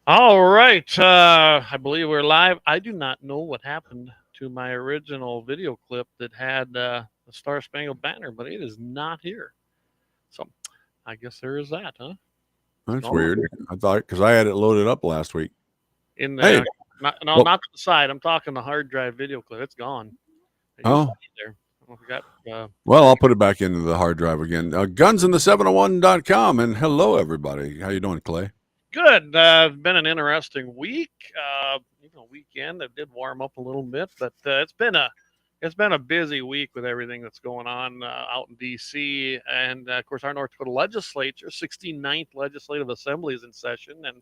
All right. I believe we're live. I do not know what happened to my original video clip that had the Star Spangled Banner, but it is not here. So I guess there is that, huh? That's No, weird. I thought because I had it loaded up last week. in Hey, the no, well, not to the side. I'm talking the hard drive video clip. It's gone. It used to oh, be there. I don't know if we got. well, I'll put it back into the hard drive again. Gunsinthe701.com, and hello, everybody. How you doing, Clay? Good. It's been an interesting week. Weekend. It did warm up a little bit, but it's been a busy week with everything that's going on out in D.C. and of course our North Dakota legislature, 69th Legislative Assembly is in session, and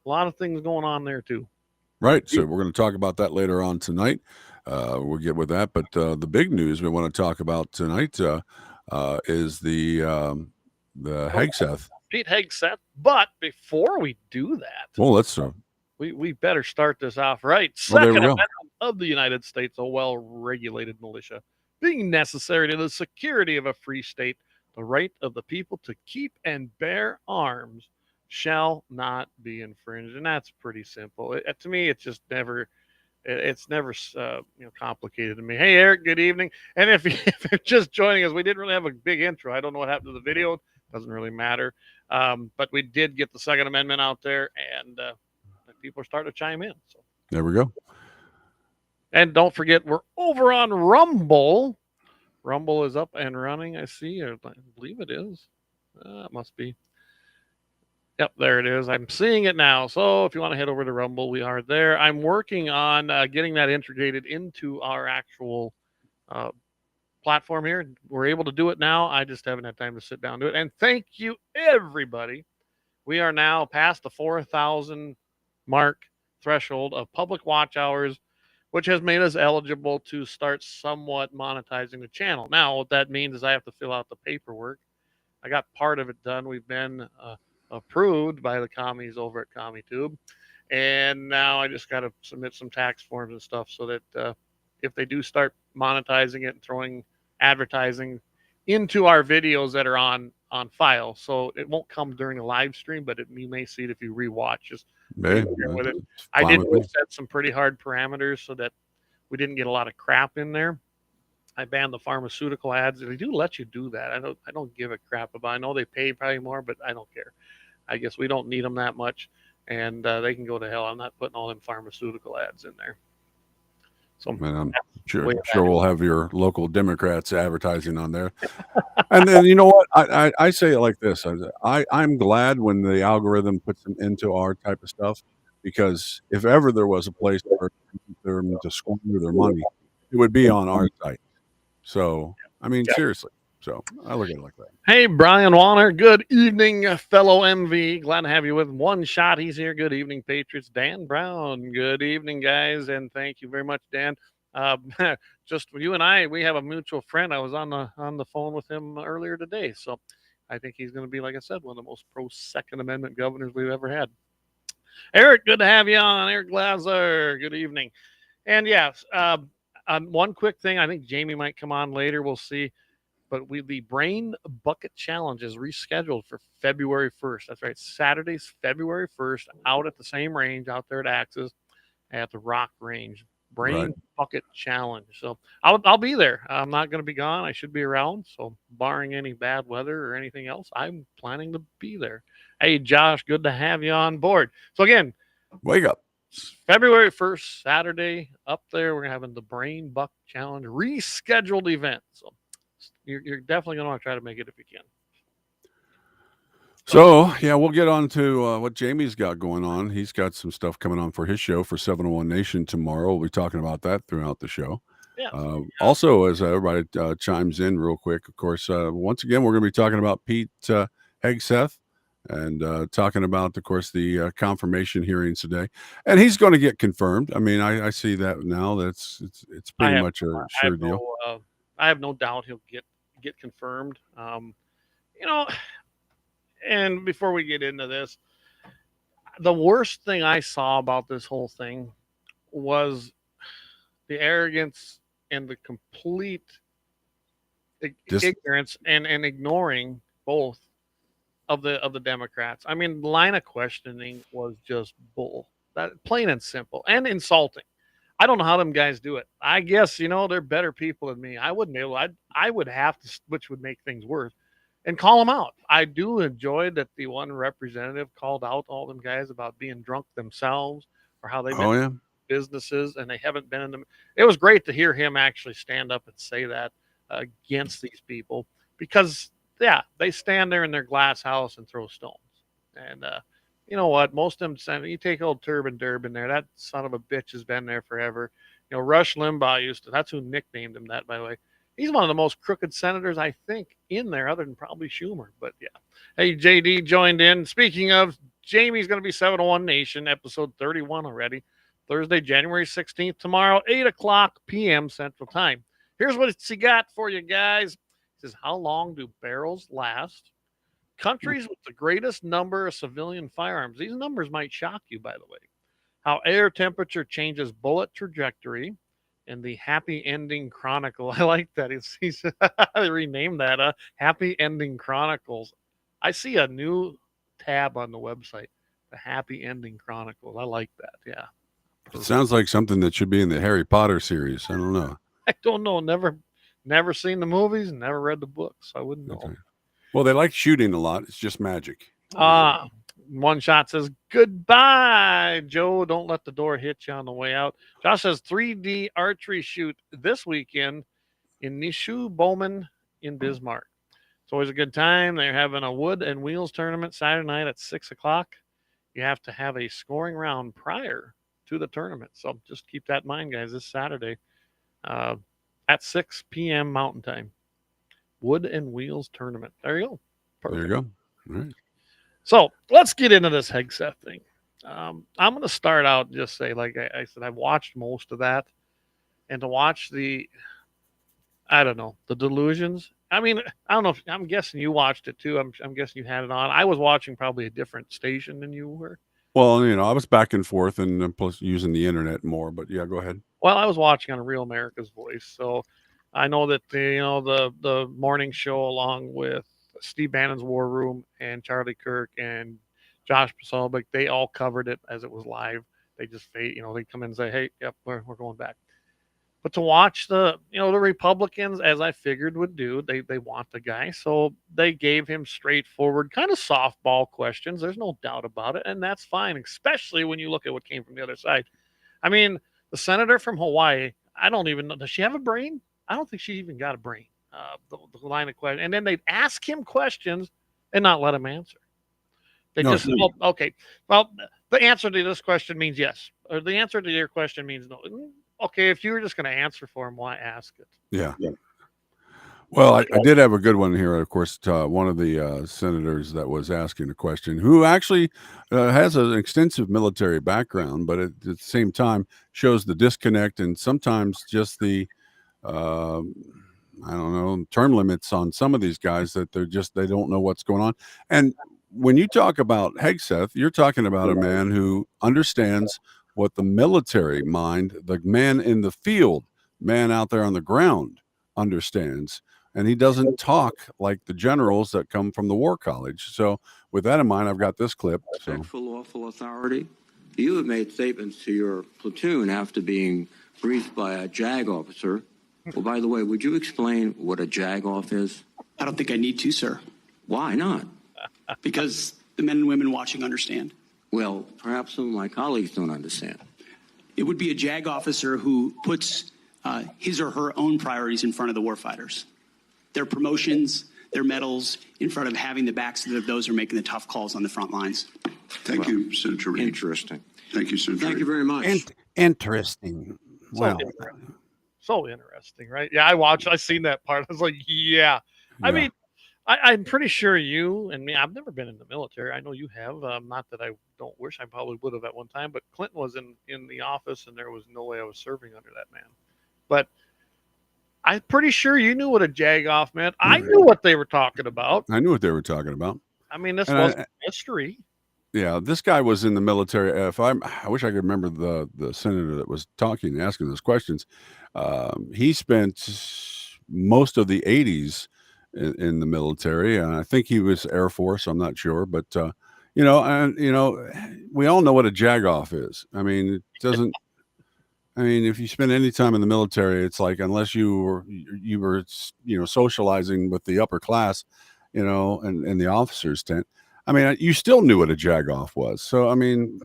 a lot of things going on there too. Right. So we're going to talk about that later on tonight. We'll get with that. But the big news we want to talk about tonight is the So, Hegseth. Pete Hegseth. But before we do that, Well, let's. we better start this off right. Well, there Second we go. Amendment of the United States, a well-regulated militia, being necessary to the security of a free state, the right of the people to keep and bear arms shall not be infringed, and that's pretty simple. To me, it's just never. It's never complicated to me. Hey, Eric, good evening. And if, if you're just joining us, we didn't really have a big intro. I don't know what happened to the video. Doesn't really matter. But we did get the Second Amendment out there, and people are starting to chime in. So There we go. and don't forget, we're over on Rumble. Rumble is up and running. I see. I believe it is. It must be. Yep, there it is. I'm seeing it now. So if you want to head over to Rumble, we are there. I'm working on getting that integrated into our actual uh, platform here. We're able to do it now. I just haven't had time to sit down and do it. And thank you, everybody. We are now past the 4,000 mark threshold of public watch hours, which has made us eligible to start somewhat monetizing the channel. Now, what that means is I have to fill out the paperwork. I got part of it done. We've been approved by the commies over at CommieTube, and now I just got to submit some tax forms and stuff so that if they do start monetizing it and throwing advertising into our videos that are on file, so it won't come during a live stream, but you may see it if you rewatch. Just Hey, with it. it's I fine did with me. set some pretty hard parameters so that we didn't get a lot of crap in there. I banned the pharmaceutical ads. They do let you do that. I don't give a crap about. I know they pay probably more, but I don't care. I guess we don't need them that much, and they can go to hell. I'm not putting all them pharmaceutical ads in there. So And I'm that's the sure, way sure that we'll have your local Democrats advertising on there. And then you know what? I say it like this. I'm glad when the algorithm puts them into our type of stuff because if ever there was a place for them to squander their money, it would be on our site. So I mean, is. seriously. So I look at it like that. Hey, Brian Warner. Good evening, fellow MV. Glad to have you with One Shot. He's here. Good evening, Patriots. Dan Brown. Good evening, guys, and thank you very much, Dan. Uh, just you and I, we have a mutual friend. I was on the phone with him earlier today, so I think he's going to be, like I said, one of the most pro Second Amendment governors we've ever had. Eric, good to have you on. Eric Glazer. Good evening. And yes, one quick thing. I think Jamie might come on later. We'll see, but the Brain Bucket Challenge is rescheduled for February 1st. That's right, Saturday's February 1st, out at the same range out there at Axis at the Rock Range. Right. Brain Bucket Challenge. So I'll be there. I'm not going to be gone. I should be around. So barring any bad weather or anything else, I'm planning to be there. Hey, Josh, good to have you on board. So again, Wake up. February 1st, Saturday, up there, we're having the Brain Buck Challenge rescheduled event. So you're definitely going to want to try to make it if you can. So yeah, we'll get on to what Jamie's got going on. He's got some stuff coming on for his show for 701 Nation tomorrow. We'll be talking about that throughout the show. Yeah. Also, as everybody chimes in real quick, of course, once again, we're going to be talking about Pete Hegseth and talking about, of course, the confirmation hearings today. And he's going to get confirmed. I mean, I see that now. It's pretty much a sure deal. I have no doubt he'll get confirmed. You know, and before we get into this, the worst thing I saw about this whole thing was the arrogance and the complete ignorance and ignoring both of the Democrats. I mean, the line of questioning was just bull. That plain and simple and insulting. I don't know how them guys do it. I guess they're better people than me. I wouldn't be able. I would have to, which would make things worse, and call them out. I do enjoy that the one representative called out all them guys about being drunk themselves or how they've Oh been yeah. businesses and they haven't been in them. It was great to hear him actually stand up and say that against these people because yeah, they stand there in their glass house and throw stones. And you know what? Most of them, you take old Turbin Durbin there. That son of a bitch has been there forever. Rush Limbaugh used to. That's who nicknamed him that, by the way. He's one of the most crooked senators, I think, in there, other than probably Schumer. But yeah. Hey, JD joined in. Speaking of, Jamie's going to be 701 Nation, episode 31 already. Thursday, January 16th, tomorrow, 8 o'clock p.m. Central Time. Here's what he got for you guys. He says, how long do barrels last? Countries with the greatest number of civilian firearms. These numbers might shock you, by the way. How air temperature changes bullet trajectory. And the Happy Ending Chronicle. I like that. He's they renamed that. Happy Ending Chronicles. I see a new tab on the website. The Happy Ending Chronicles. I like that. Yeah. It sounds like something that should be in the Harry Potter series. I don't know. I don't know. Never seen the movies. Never read the books. I wouldn't know. Okay. Well, they like shooting a lot. It's just magic. One shot says, goodbye, Joe. Don't let the door hit you on the way out. Josh says 3D archery shoot this weekend in Nishu Bowman in Bismarck. It's always a good time. They're having a wood and wheels tournament Saturday night at 6 o'clock. You have to have a scoring round prior to the tournament. So just keep that in mind, guys, this Saturday at 6 p.m. Mountain Time. Wood and wheels tournament. There you go. Perfect. There you go. All right. So let's get into this Hegseth thing. I'm going to start out and just say, like I said, I've watched most of that. And to watch the delusions. I mean, I don't know. I'm guessing you watched it too. I'm guessing you had it on. I was watching probably a different station than you were. Well, I was back and forth and plus using the internet more. But yeah, go ahead. Well, I was watching on Real America's Voice. So I know that the morning show along with Steve Bannon's War Room and Charlie Kirk and Josh Posobiec, they all covered it as it was live. They just they come in and say, hey, yep, we're going back. But to watch the Republicans, as I figured would do, they want the guy. So they gave him straightforward, kind of softball questions. There's no doubt about it. And that's fine, especially when you look at what came from the other side. I mean, the senator from Hawaii, I don't even know. Does she have a brain? I don't think she even got a brain. The line of question. And then they'd ask him questions and not let him answer. They just, okay. Well, the answer to this question means yes. Or the answer to your question means no. Okay, if you were just going to answer for him, why ask it? Yeah. Well, I did have a good one here. Of course, one of the senators that was asking a question, who actually has an extensive military background, but at the same time shows the disconnect and sometimes just the, term limits on some of these guys that they don't know what's going on. And when you talk about Hegseth, you're talking about a man who understands what the military mind, the man in the field, man out there on the ground understands. And he doesn't talk like the generals that come from the War College. So with that in mind, I've got this clip. For lawful authority, you have made statements to your platoon after being briefed by a JAG officer. Well, by the way, would you explain what a JAG off is? I don't think I need to, sir. Why not? Because the men and women watching understand. Well, perhaps some of my colleagues don't understand. It would be a JAG officer who puts his or her own priorities in front of the warfighters. Their promotions, their medals, in front of having the backs of those who are making the tough calls on the front lines. Thank you, Senator Reed. Interesting. Thank you, Senator Thank you very much. Interesting. Wow. So interesting, right? Yeah, I seen that part. I was like, yeah. I mean, I'm pretty sure you and me, I've never been in the military. I know you have. Not that I don't wish I probably would have at one time, but Clinton was in the office and there was no way I was serving under that man. But I'm pretty sure you knew what a jag-off meant. I knew what they were talking about. I knew what they were talking about. I mean, this wasn't history. Yeah, this guy was in the military. I wish I could remember the senator that was talking, asking those questions. He spent most of the 80s in the military. I think he was Air Force. I'm not sure, but you know, and you know, we all know what a jagoff is. I mean, it doesn't. I mean, if you spend any time in the military, it's like unless you were socializing with the upper class, and the officers' tent. I mean, you still knew what a jagoff was. So I mean,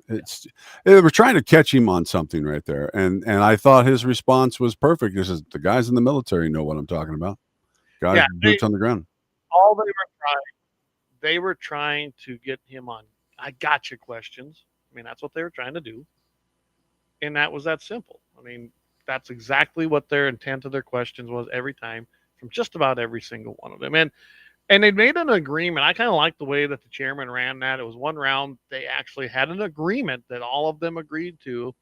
they were trying to catch him on something right there, and I thought his response was perfect. He says, "The guys in the military know what I'm talking about. Guys, Yeah, boots on the ground." all they were trying to get him on I gotcha questions. I mean, that's what they were trying to do. And that was that simple. I mean, that's exactly what their intent of their questions was every time from just about every single one of them. And they made an agreement. I kind of like the way that the chairman ran that. It was one round. They actually had an agreement that all of them agreed to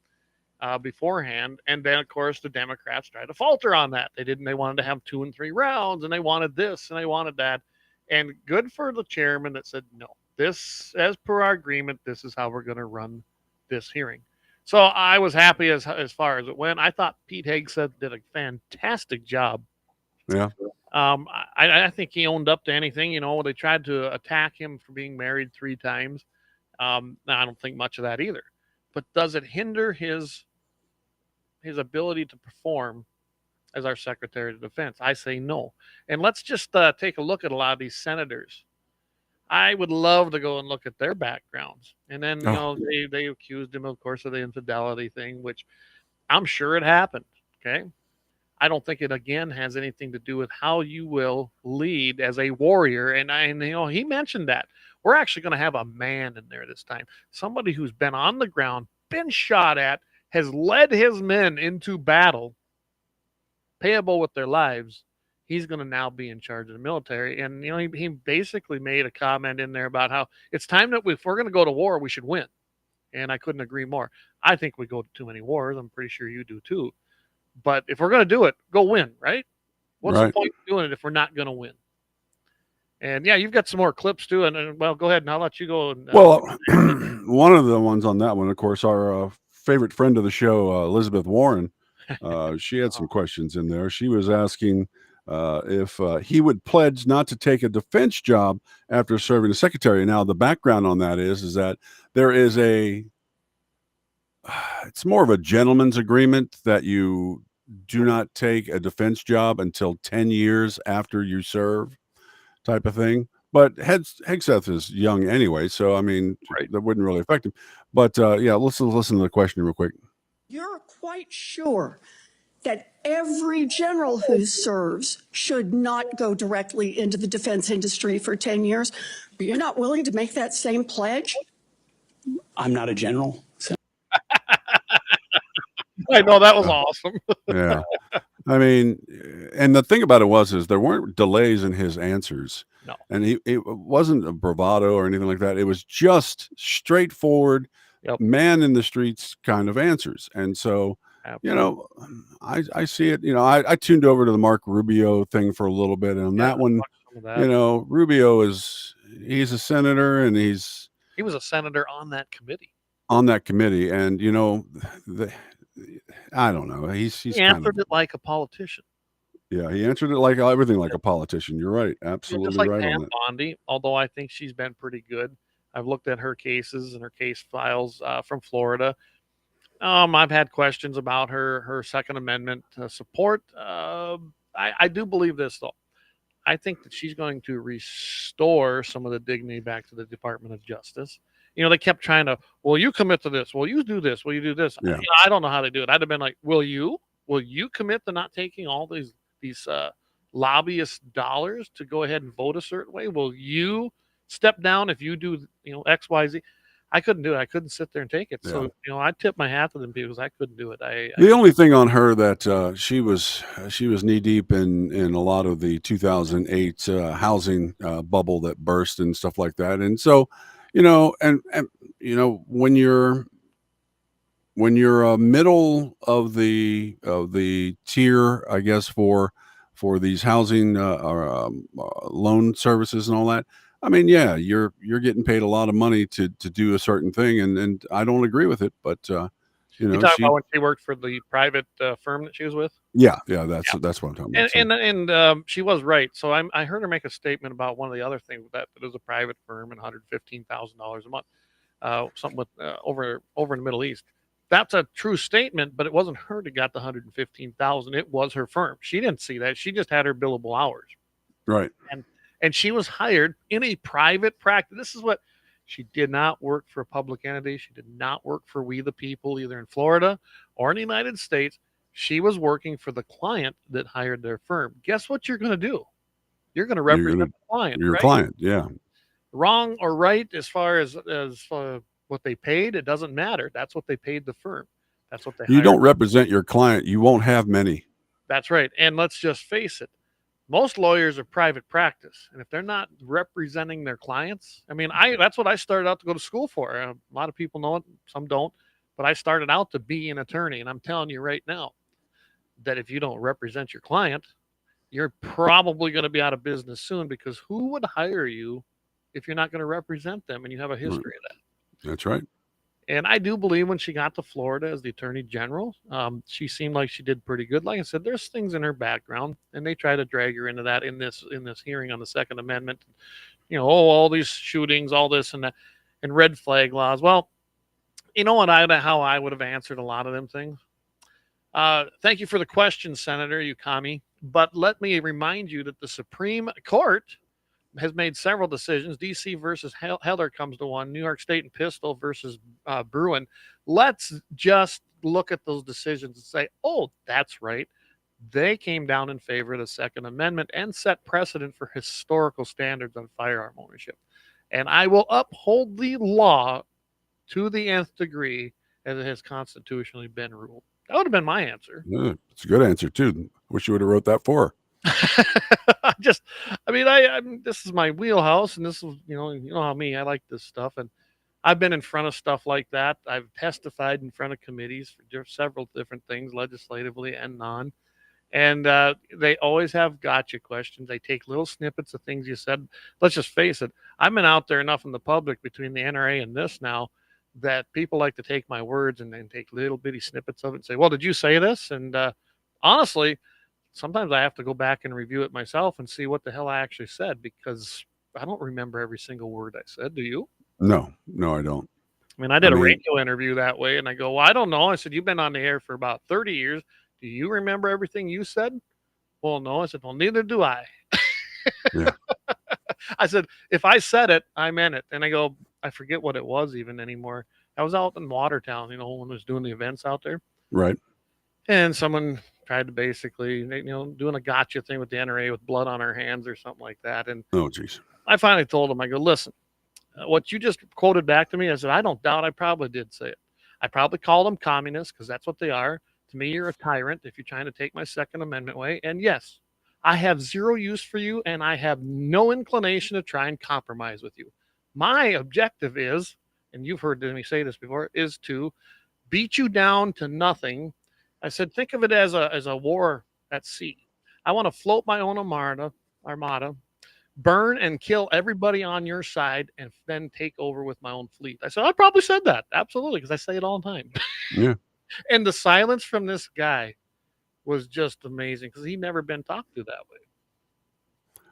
beforehand. And then, of course, the Democrats tried to falter on that. They wanted to have 2 and 3 rounds, and they wanted this and they wanted that. And good for the chairman that said, no, this, as per our agreement, this is how we're going to run this hearing. So I was happy as far as it went. I thought Pete Hegseth did a fantastic job. Yeah. I think he owned up to anything. They tried to attack him for being married 3 times. I don't think much of that either. But does it hinder his ability to perform as our Secretary of Defense? I say no. And let's just take a look at a lot of these senators. I would love to go and look at their backgrounds. And then, they accused him, of course, of the infidelity thing, which I'm sure it happened. Okay. I don't think it, again, has anything to do with how you will lead as a warrior. And he mentioned that. We're actually going to have a man in there this time. Somebody who's been on the ground, been shot at, has led his men into battle, payable with their lives. He's going to now be in charge of the military. And, he basically made a comment in there about how it's time that if we're going to go to war, we should win. And I couldn't agree more. I think we go to too many wars. I'm pretty sure you do too. But if we're going to do it, go win, right? What's the point of doing it if we're not going to win? And yeah, you've got some more clips too. And well, go ahead and I'll let you go. And, well, one of the ones on that one, of course, our favorite friend of the show, Elizabeth Warren, she had some questions in there. She was asking if he would pledge not to take a defense job after serving as secretary. Now, the background on that is that there is it's more of a gentleman's agreement that you do not take a defense job until 10 years after you serve, type of thing. But Hegseth is young anyway, so I mean, that wouldn't really affect him. But yeah, let's listen to the question real quick. You're quite sure that every general who serves should not go directly into the defense industry for 10 years? But you're not willing to make that same pledge? I'm not a general. So. I know, that was awesome. Yeah. I mean, and the thing about it is there weren't delays in his answers. No. And it wasn't a bravado or anything like that. It was just straightforward, man in the streets kind of answers. And so, absolutely. I see it. I tuned over to the Mark Rubio thing for a little bit. And on that one, Rubio he's a senator and he was a senator on that committee. And, I don't know. He answered it like a politician. Yeah, he answered it like everything like a politician. You're right. Absolutely just like right Pam on that. Bondi, although I think she's been pretty good. I've looked at her cases and her case files from Florida. I've had questions about her Second Amendment support. I do believe this, though. I think that she's going to restore some of the dignity back to the Department of Justice. They kept trying to, well, you commit to this. Well, you do this. Well, you do this. Yeah. I don't know how to do it. I'd have been like, will you commit to not taking all these lobbyist dollars to go ahead and vote a certain way? Will you step down if you do, X, Y, Z? I couldn't do it. I couldn't sit there and take it. Yeah. So, I tip my hat to them because I couldn't do it. The only thing on her that she was knee deep in a lot of the 2008 housing bubble that burst and stuff like that. And so, when you're middle of the tier, I guess, for these housing loan services and all that. I mean, yeah, you're getting paid a lot of money to do a certain thing, and I don't agree with it, but You You know, talking she, about when she worked for the private firm that she was with? yeah, that's what I'm talking about. And she was right. So I heard her make a statement about one of the other things that is a private firm and $115,000 a month, something with over in the Middle East. That's a true statement, but it wasn't her that got the 115,000. It was her firm. She didn't see that. She just had her billable hours, Right. and she was hired in a private practice. This is what she did not work for a public entity. She did not work for We the People, either in Florida or in the United States. She was working for the client that hired their firm. Guess what you're going to do? You're going to represent the client, your right? client. Yeah. Wrong or right as far as what they paid, it doesn't matter. That's what they paid the firm. That's what they You hired. don't represent your client, you won't have many. That's right. And let's just face it. Most lawyers are private practice, and if they're not representing their clients, I mean, that's what I started out to go to school for. A lot of people know it, some don't, but I started out to be an attorney, and I'm telling you right now that if you don't represent your client, you're probably going to be out of business soon, because who would hire you if you're not going to represent them and you have a history of that? That's right. And I do believe when she got to Florida as the attorney general, she seemed like she did pretty good. Like I said, there's things in her background, and they try to drag her into that in this hearing on the Second Amendment. You know, all these shootings, all this and that, and red flag laws. Well, you know what? How I would have answered a lot of them things. Thank you for the question, Senator, you commie. But let me remind you that the Supreme Court has made several decisions. D.C. versus Heller comes to one. New York State and Pistol versus Bruin. Let's just look at those decisions and say, oh, that's right. They came down in favor of the Second Amendment and set precedent for historical standards on firearm ownership. And I will uphold the law to the nth degree as it has constitutionally been ruled. That would have been my answer. Yeah, it's a good answer too. Wish you would have wrote that for her. This is my wheelhouse, and this is, you know how me, I like this stuff, and I've been in front of stuff like that. I've testified in front of committees for several different things, legislatively and non, and they always have gotcha questions. They take little snippets of things you said. Let's just face it, I've been out there enough in the public between the NRA and this now that people like to take my words and then take little bitty snippets of it and say, well, did you say this? And honestly, sometimes I have to go back and review it myself and see what the hell I actually said, because I don't remember every single word I said. Do you? No, I don't. I mean, I did a radio interview that way, and I go, well, I don't know. I said, you've been on the air for about 30 years. Do you remember everything you said? Well, no. I said, well, neither do I. Yeah. I said, if I said it, I meant it. And I go, I forget what it was even anymore. I was out in Watertown, when I was doing the events out there. Right. And someone tried to basically, doing a gotcha thing with the NRA with blood on our hands or something like that. And oh, geez. I finally told him, I go, listen, what you just quoted back to me, I said, I don't doubt I probably did say it. I probably called them communists, because that's what they are. To me, you're a tyrant if you're trying to take my Second Amendment way. And yes, I have zero use for you, and I have no inclination to try and compromise with you. My objective is, and you've heard me say this before, is to beat you down to nothing. I said, think of it as a war at sea. I want to float my own armada, burn and kill everybody on your side, and then take over with my own fleet. I said, I probably said that. Absolutely, because I say it all the time. Yeah. And the silence from this guy was just amazing, because he'd never been talked to that way.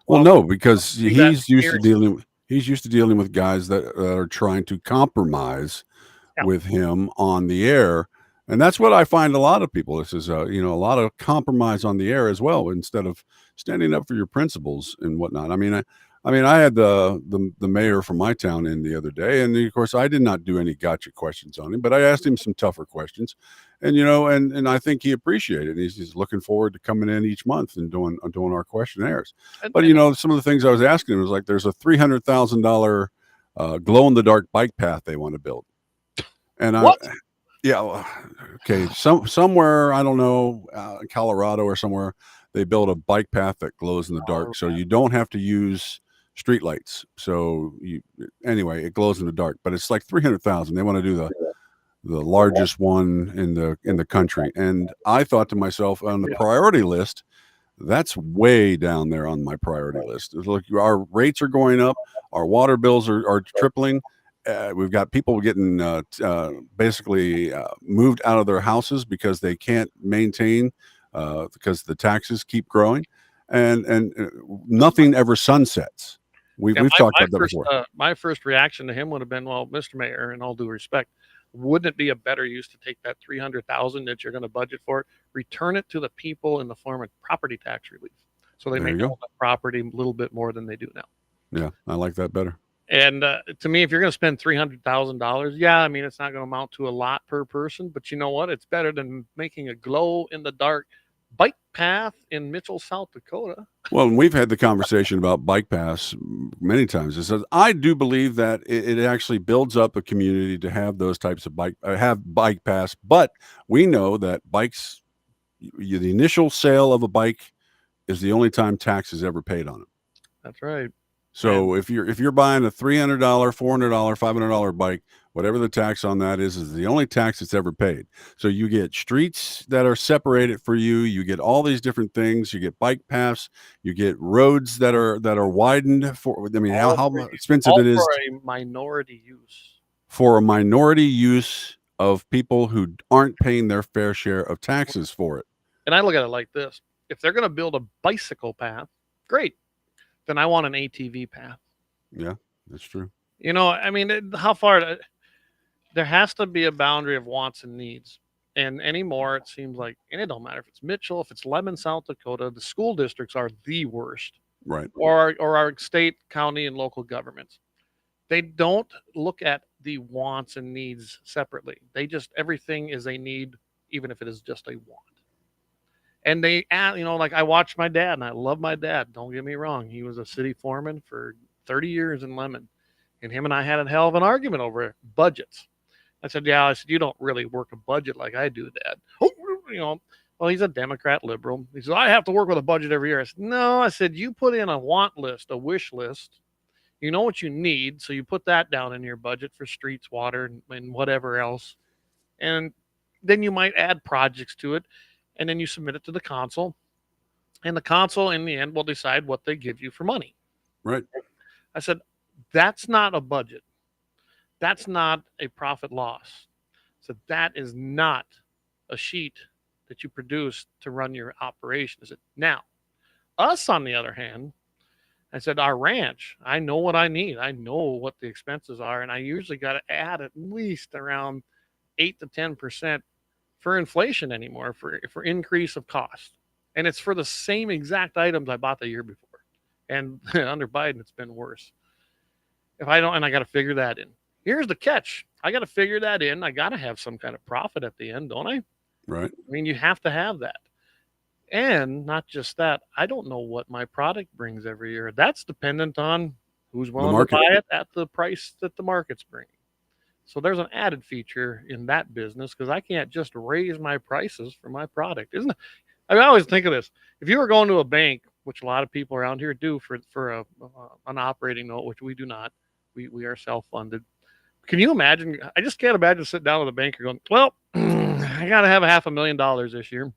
Well, no, because he's used to dealing with guys that are trying to compromise with him on the air. And that's what I find a lot of people. This is, a lot of compromise on the air as well, instead of standing up for your principles and whatnot. I mean, I had the mayor from my town in the other day, and of course I did not do any gotcha questions on him, but I asked him some tougher questions, and and I think he appreciated it. He's looking forward to coming in each month and doing our questionnaires. But some of the things I was asking him was like, there's a $300,000 glow in the dark bike path they want to build, and what? Okay, somewhere, I don't know, Colorado or somewhere, they built a bike path that glows in the dark, so you don't have to use street lights. So anyway, it glows in the dark, but it's like 300,000. They want to do the largest one in the country. And I thought to myself, on the priority list, that's way down there on my priority list. Look, our rates are going up, our water bills are tripling, we've got people getting basically moved out of their houses because they can't maintain because the taxes keep growing, and nothing ever sunsets. We've talked about that before. My first reaction to him would have been, well, Mr. Mayor, in all due respect, wouldn't it be a better use to take that $300,000 that you're going to budget for it, return it to the people in the form of property tax relief, so they may own the property a little bit more than they do now. Yeah, I like that better. And to me, if you're going to spend $300,000, yeah, I mean, it's not going to amount to a lot per person, but you know what? It's better than making a glow in the dark bike path in Mitchell, South Dakota. Well, and we've had the conversation about bike paths many times. It says, I do believe that it actually builds up a community to have those types of bike paths, but we know that bikes, the initial sale of a bike is the only time tax is ever paid on it. That's right. So if you're buying a $300, $400, $500 bike, whatever the tax on that is the only tax that's ever paid. So you get streets that are separated for you. You get all these different things. You get bike paths. You get roads that are widened for. I mean, how expensive it is for a minority use. For a minority use of people who aren't paying their fair share of taxes for it. And I look at it like this: if they're going to build a bicycle path, great. Then I want an ATV path. Yeah, that's true. You know, I mean, how far? There has to be a boundary of wants and needs. And anymore, it seems like, and it don't matter if it's Mitchell, if it's Lemon, South Dakota, the school districts are the worst. Right. Or our state, county, and local governments. They don't look at the wants and needs separately. They just, everything is a need, even if it is just a want. And they, you know, like I watched my dad, and I love my dad. Don't get me wrong. He was a city foreman for 30 years in Lemon. And him and I had a hell of an argument over budgets. I said, yeah, you don't really work a budget like I do, Dad. Oh, you know, well, he's a Democrat liberal. He said, I have to work with a budget every year. I said, no, I said, you put in a want list, a wish list. You know what you need. So you put that down in your budget for streets, water, and whatever else. And then you might add projects to it. And then you submit it to the council, and the council in the end will decide what they give you for money. Right. I said, that's not a budget. That's not a profit loss. So that is not a sheet that you produce to run your operation. I said, now, us on the other hand, I said, our ranch, I know what I need. I know what the expenses are, and I usually got to add at least around 8 to 10% for inflation anymore, for increase of cost. And it's for the same exact items I bought the year before. And under Biden, it's been worse. If I don't, and I got to figure that in. Here's the catch. I got to figure that in. I got to have some kind of profit at the end, don't I? Right. I mean, you have to have that. And not just that, I don't know what my product brings every year. That's dependent on who's willing to buy it at the price that the market's bringing. So there's an added feature in that business, because I can't just raise my prices for my product. Isn't it? I always think of this. If you were going to a bank, which a lot of people around here do for an operating note, which we do not, we are self-funded. Can you imagine? I just can't imagine sitting down with a banker going, well, I got to have $500,000 this year.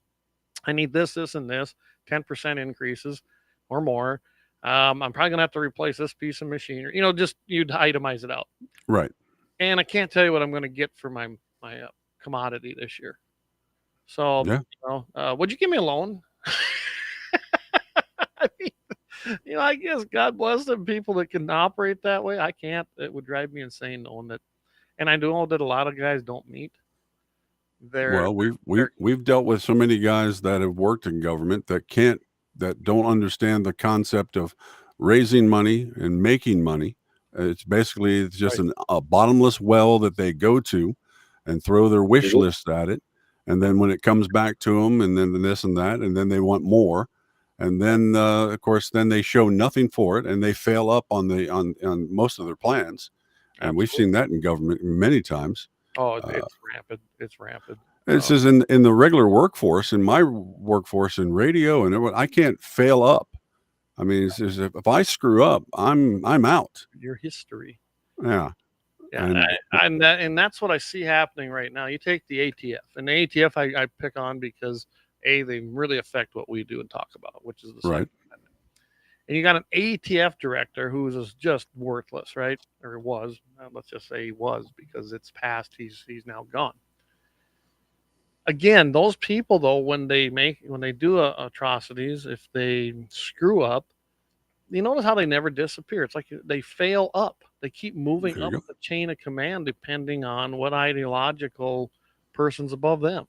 I need this, this, and this, 10% increases or more. I'm probably going to have to replace this piece of machinery. You know, just you'd itemize it out. Right. And I can't tell you what I'm going to get for my commodity this year. So, yeah. You know, would you give me a loan? I mean, you know, I guess God bless them people that can operate that way. I can't. It would drive me insane knowing that. And I know that a lot of guys don't meet. Well, we've dealt with so many guys that have worked in government that don't understand the concept of raising money and making money. It's just a bottomless well that they go to and throw their wish list at it. And then when it comes back to them, and then this and that, and then they want more. And then, of course, then they show nothing for it, and they fail up on most of their plans. And we've seen that in government many times. Oh, it's rampant. It's rampant. It says in the regular workforce, in my workforce in radio and everyone, I can't fail up. I mean, if I screw up, I'm out. Your history. Yeah. Yeah, and that's what I see happening right now. You take the ATF, and the ATF I pick on because they really affect what we do and talk about, which is the right. and you got an ATF director who is just worthless, right? Or was. Let's just say he was, because it's past. He's now gone. Again, those people though, when they do atrocities, if they screw up, you notice how they never disappear. It's like they fail up. They keep moving There you up go. the chain of command depending on what ideological person's above them.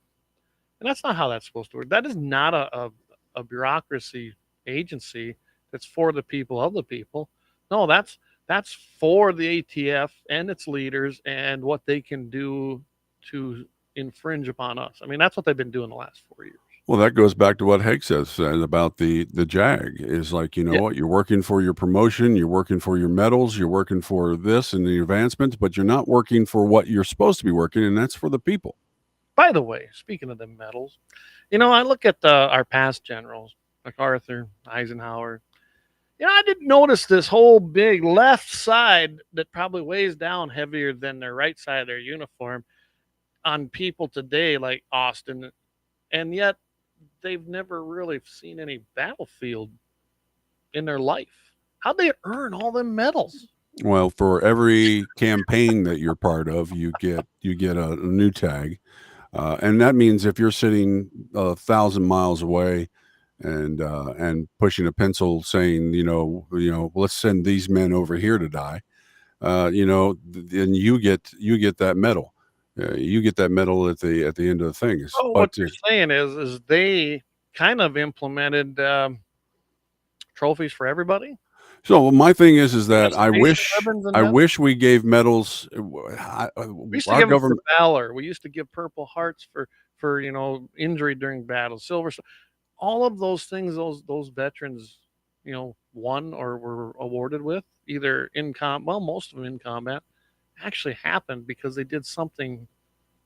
And that's not how that's supposed to work. That is not a bureaucracy agency that's for the people of the people. No, that's for the ATF and its leaders and what they can do to infringe upon us. I mean, that's what they've been doing the last 4 years. Well, that goes back to what Hegseth said about the JAG is like, you know Yeah. what, you're working for your promotion, you're working for your medals, you're working for this and the advancements, but you're not working for what you're supposed to be working, and that's for the people. By the way, speaking of the medals, I look at our past generals, MacArthur, Eisenhower. I didn't notice this whole big left side that probably weighs down heavier than their right side of their uniform on people today like Austin, and yet they've never really seen any battlefield in their life. How'd they earn all them medals? Well, for every campaign that you're part of, you get a new tag, and that means if you're sitting 1,000 miles away and pushing a pencil saying, let's send these men over here to die, then you get that medal. You get that medal at the end of the thing. Oh, what you're saying is they kind of implemented trophies for everybody. So my thing is that I ribbons and wish we gave medals. We used to Our give them for government, valor. We used to give Purple Hearts for injury during battle, silver, all of those things. Those veterans, won or were awarded with either in most of them in combat, actually happened because they did something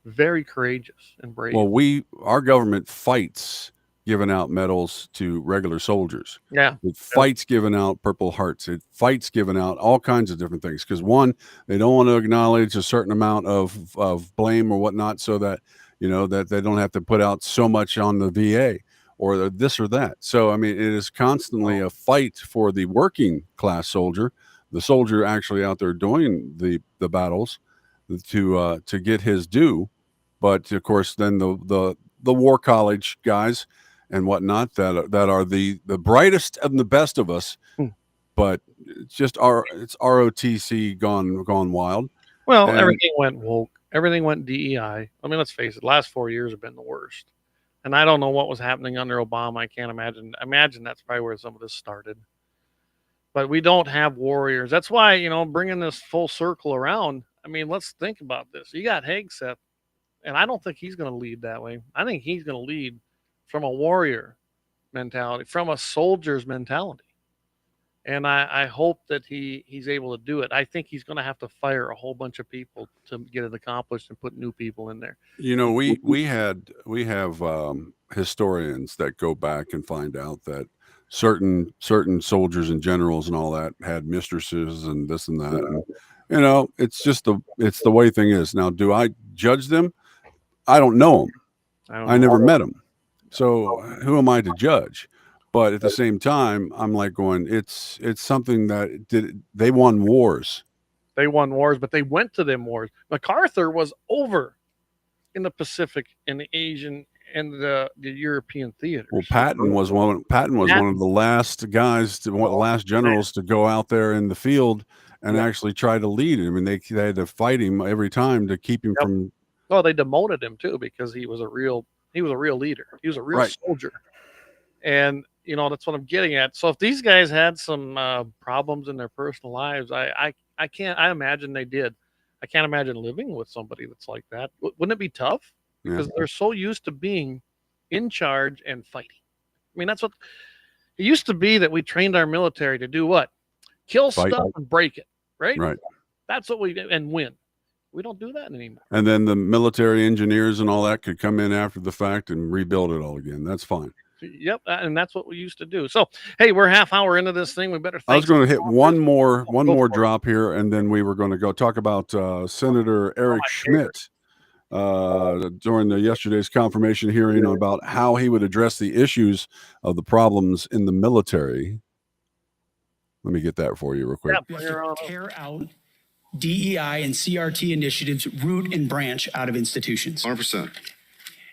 very courageous and brave. well, our government fights giving out medals to regular soldiers. Yeah. It fights giving out Purple Hearts. It fights giving out all kinds of different things. Because one, they don't want to acknowledge a certain amount of blame or whatnot, so that that they don't have to put out so much on the VA or this or that. So I mean, it is constantly a fight for the working class soldier, the soldier actually out there doing the battles, to get his due. But of course, then the war college guys and whatnot that are the brightest and the best of us, but it's ROTC gone wild. Well, everything went woke. Everything went DEI. I mean, let's face it. The last 4 years have been the worst. And I don't know what was happening under Obama. I can't imagine. Imagine that's probably where some of this started. But we don't have warriors. That's why, bringing this full circle around. I mean, let's think about this. You got Hegseth, and I don't think he's going to lead that way. I think he's going to lead from a warrior mentality, from a soldier's mentality. And I hope that he's able to do it. I think he's going to have to fire a whole bunch of people to get it accomplished and put new people in there. We have historians that go back and find out that certain soldiers and generals and all that had mistresses and this and that. And, it's just it's the way thing is. Now, do I judge them? I don't know them. I never met them. So who am I to judge? But at the same time, I'm like going, it's something that they won wars. They won wars, but they went to them wars. MacArthur was over in the Pacific and the Asian and the European theaters. Well, Patton was one of the last guys, one of the last generals to go out there in the field and actually try to lead him. I mean, they had to fight him every time to keep him from. Well, they demoted him too because he was a real leader. He was a real soldier. And that's what I'm getting at. So if these guys had some problems in their personal lives, I imagine they did. I can't imagine living with somebody that's like that. Wouldn't it be tough? Because they're so used to being in charge and fighting. I mean, that's what it used to be, that we trained our military to do what? Kill stuff and break it, right? Right. That's what we do, and win. We don't do that anymore. And then the military engineers and all that could come in after the fact and rebuild it all again. That's fine. Yep, and that's what we used to do. So, hey, we're half hour into this thing. We better. I was going to hit one more drop here, and then we were going to go talk about Senator Eric Schmidt during yesterday's confirmation hearing about how he would address the issues of the problems in the military. Let me get that for you real quick. We have to tear out DEI and CRT initiatives, root and branch out of institutions. 100%.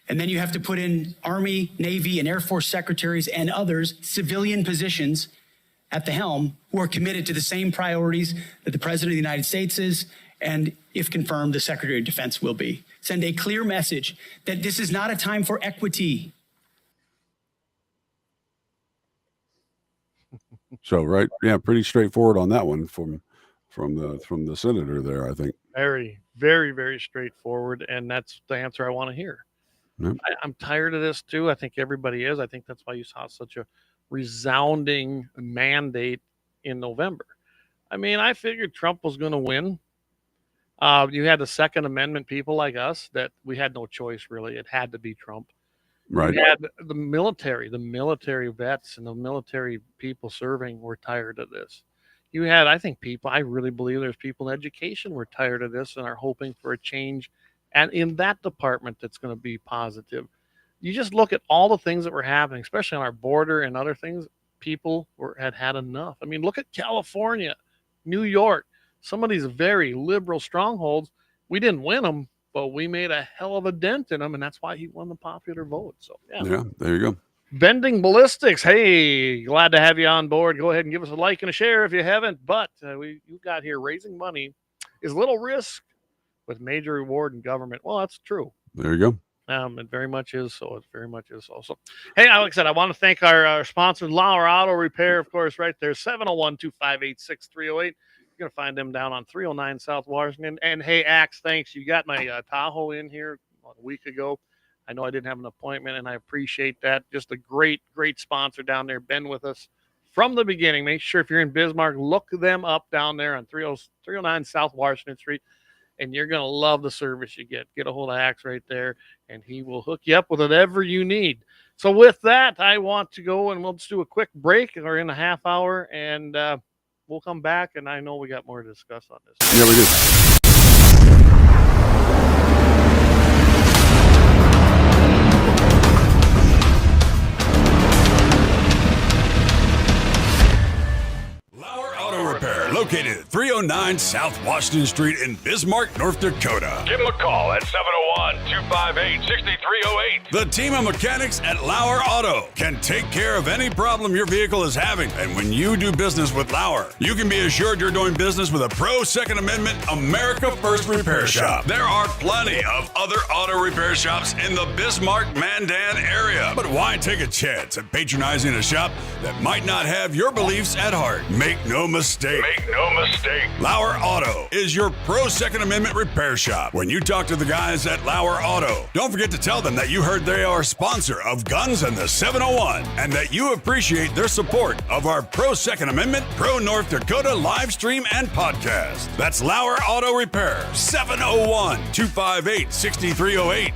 And then you have to put in Army, Navy, and Air Force secretaries and others, civilian positions at the helm, who are committed to the same priorities that the President of the United States is, and if confirmed, the Secretary of Defense will be. Send a clear message that this is not a time for equity. So, right. Yeah. Pretty straightforward on that one from the senator there, I think. Very, very, very straightforward. And that's the answer I want to hear. Yep. I'm tired of this too. I think everybody is. I think that's why you saw such a resounding mandate in November. I mean, I figured Trump was going to win. You had the Second Amendment people like us that we had no choice, really. It had to be Trump. Right. You had the military vets and the military people serving were tired of this. You had, I think, I really believe there's people in education were tired of this and are hoping for a change. And in that department, that's going to be positive. You just look at all the things that were happening, especially on our border and other things. People had enough. I mean, look at California, New York, some of these very liberal strongholds. We didn't win them, but we made a hell of a dent in them, and that's why he won the popular vote. So, yeah, there you go. Bending Ballistics. Hey, glad to have you on board. Go ahead and give us a like and a share if you haven't. But you got here raising money is little risk with major reward in government. Well, that's true. There you go. It very much is so. It very much is so. So, hey, like I said, I want to thank our sponsor, LAUER Auto Repair, of course, right there, 701-258-6308. You're going to find them down on 309 South Washington. And, hey, Axe, thanks. You got my Tahoe in here a week ago. I know I didn't have an appointment, and I appreciate that. Just a great, great sponsor down there. Been with us from the beginning. Make sure if you're in Bismarck, look them up down there on 309 South Washington Street. And you're going to love the service you get. Get a hold of Axe right there, and he will hook you up with whatever you need. So with that, I want to go, and we'll just do a quick break. We're in a half hour, and we'll come back, and I know we got more to discuss on this. Yeah, we do. Located at 309 South Washington Street in Bismarck, North Dakota. Give them a call at 701-258-6308. The team of mechanics at LAUER Auto can take care of any problem your vehicle is having. And when you do business with LAUER, you can be assured you're doing business with a pro Second Amendment America First repair shop. There are plenty of other auto repair shops in the Bismarck-Mandan area. But why take a chance at patronizing a shop that might not have your beliefs at heart? Make no mistake. LAUER Auto is your pro Second Amendment repair shop. When you talk to the guys at LAUER Auto, don't forget to tell them that you heard they are a sponsor of Guns and the 701 and that you appreciate their support of our pro Second Amendment, pro North Dakota live stream and podcast. That's LAUER Auto Repair, 701-258-6308.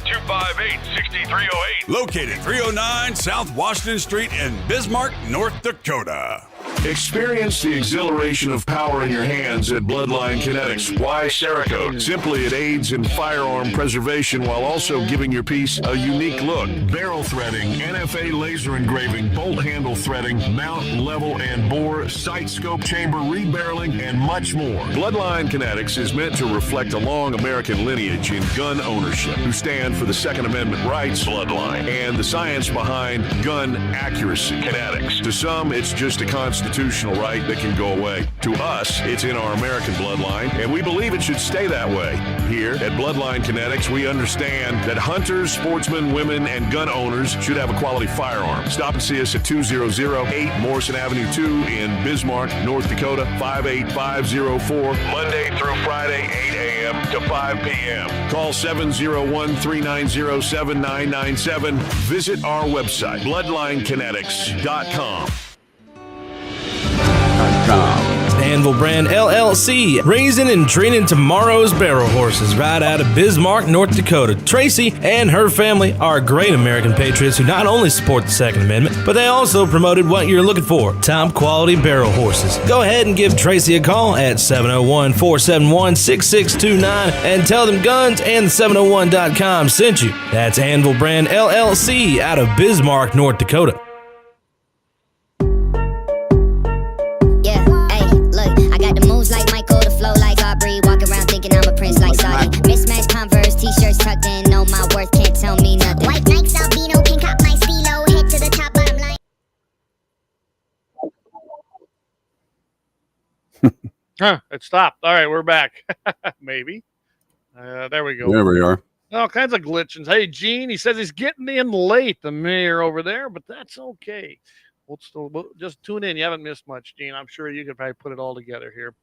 701-258-6308. Located 309 South Washington Street in Bismarck, North Dakota. Experience the exhilaration of power in your hands at Bloodline Kinetics. Why Cerakote? Simply, it aids in firearm preservation while also giving your piece a unique look. Barrel threading, NFA laser engraving, bolt handle threading, mount, level, and bore, sight scope, chamber rebarreling, and much more. Bloodline Kinetics is meant to reflect a long American lineage in gun ownership, who stand for the Second Amendment rights, Bloodline, and the science behind gun accuracy. Kinetics. To some, it's just a constitutional right that can go away. To us, it's in our American bloodline, and we believe it should stay that way. Here at Bloodline Kinetics, we understand that hunters, sportsmen, women, and gun owners should have a quality firearm. Stop and see us at 2008 Morrison Avenue 2 in Bismarck, North Dakota, 58504, Monday through Friday, 8 a.m. to 5 p.m. Call 701-390-7997. Visit our website, bloodlinekinetics.com. Anvil Brand LLC, raising and training tomorrow's barrel horses right out of Bismarck, North Dakota. Tracy and her family are great American patriots who not only support the Second Amendment, but they also promoted what you're looking for, top quality barrel horses. Go ahead and give Tracy a call at 701-471-6629 and tell them Guns and 701.com sent you. That's Anvil Brand LLC out of Bismarck, North Dakota. It stopped. All right, we're back. Maybe. There we go. There we are. All kinds of glitchings. Hey, Gene, he says he's getting in late, the mayor over there, but that's okay. We'll just tune in. You haven't missed much, Gene. I'm sure you could probably put it all together here.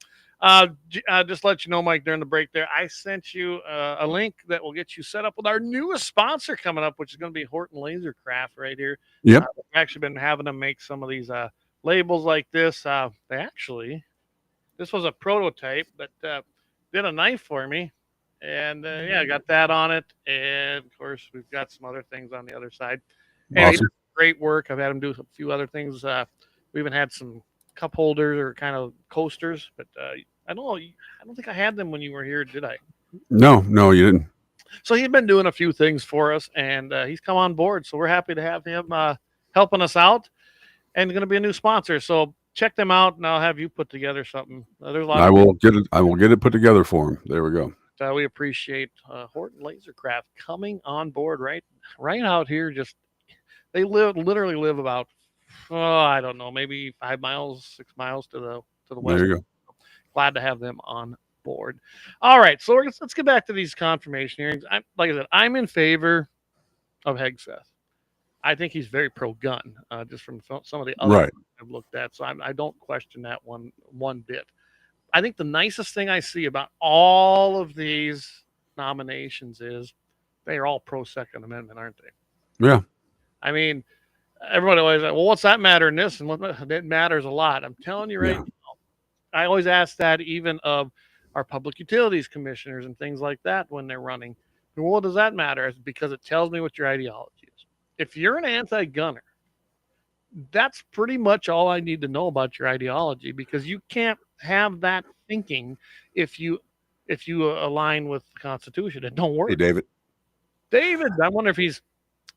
Just let you know, Mike, during the break there, I sent you a link that will get you set up with our newest sponsor coming up, which is going to be Horton Laser Craft right here. Yep. We've actually been having them make some of these labels like this. This was a prototype that did a knife for me. And I got that on it. And of course, we've got some other things on the other side. Anyway, Awesome. Great work. I've had him do a few other things. We even had some cup holders or kind of coasters, but I don't think I had them when you were here, did I? No, you didn't. So he's been doing a few things for us, and he's come on board. So we're happy to have him helping us out, and going to be a new sponsor. So check them out, and I'll have you put together something. There's a lot. I will get it put together for him. There we go. We appreciate Horton Lasercraft coming on board right out here. They literally live about I don't know, maybe 5 miles, 6 miles to the west. There you go. Glad to have them on board. All right, so let's get back to these confirmation hearings. Like I said, I'm in favor of Hegseth. I think he's very pro-gun, just from some of the other I've looked at. So I don't question that one bit. I think the nicest thing I see about all of these nominations is they are all pro-Second Amendment, aren't they? Yeah. I mean, everybody always like, well, what's that matter in this? And it matters a lot. I'm telling you right now. I always ask that even of our public utilities commissioners and things like that when they're running. And what does that matter? It's because it tells me what your ideology is. If you're an anti-gunner, that's pretty much all I need to know about your ideology, because you can't have that thinking if you align with the Constitution. It don't work. Hey, David, I wonder if he's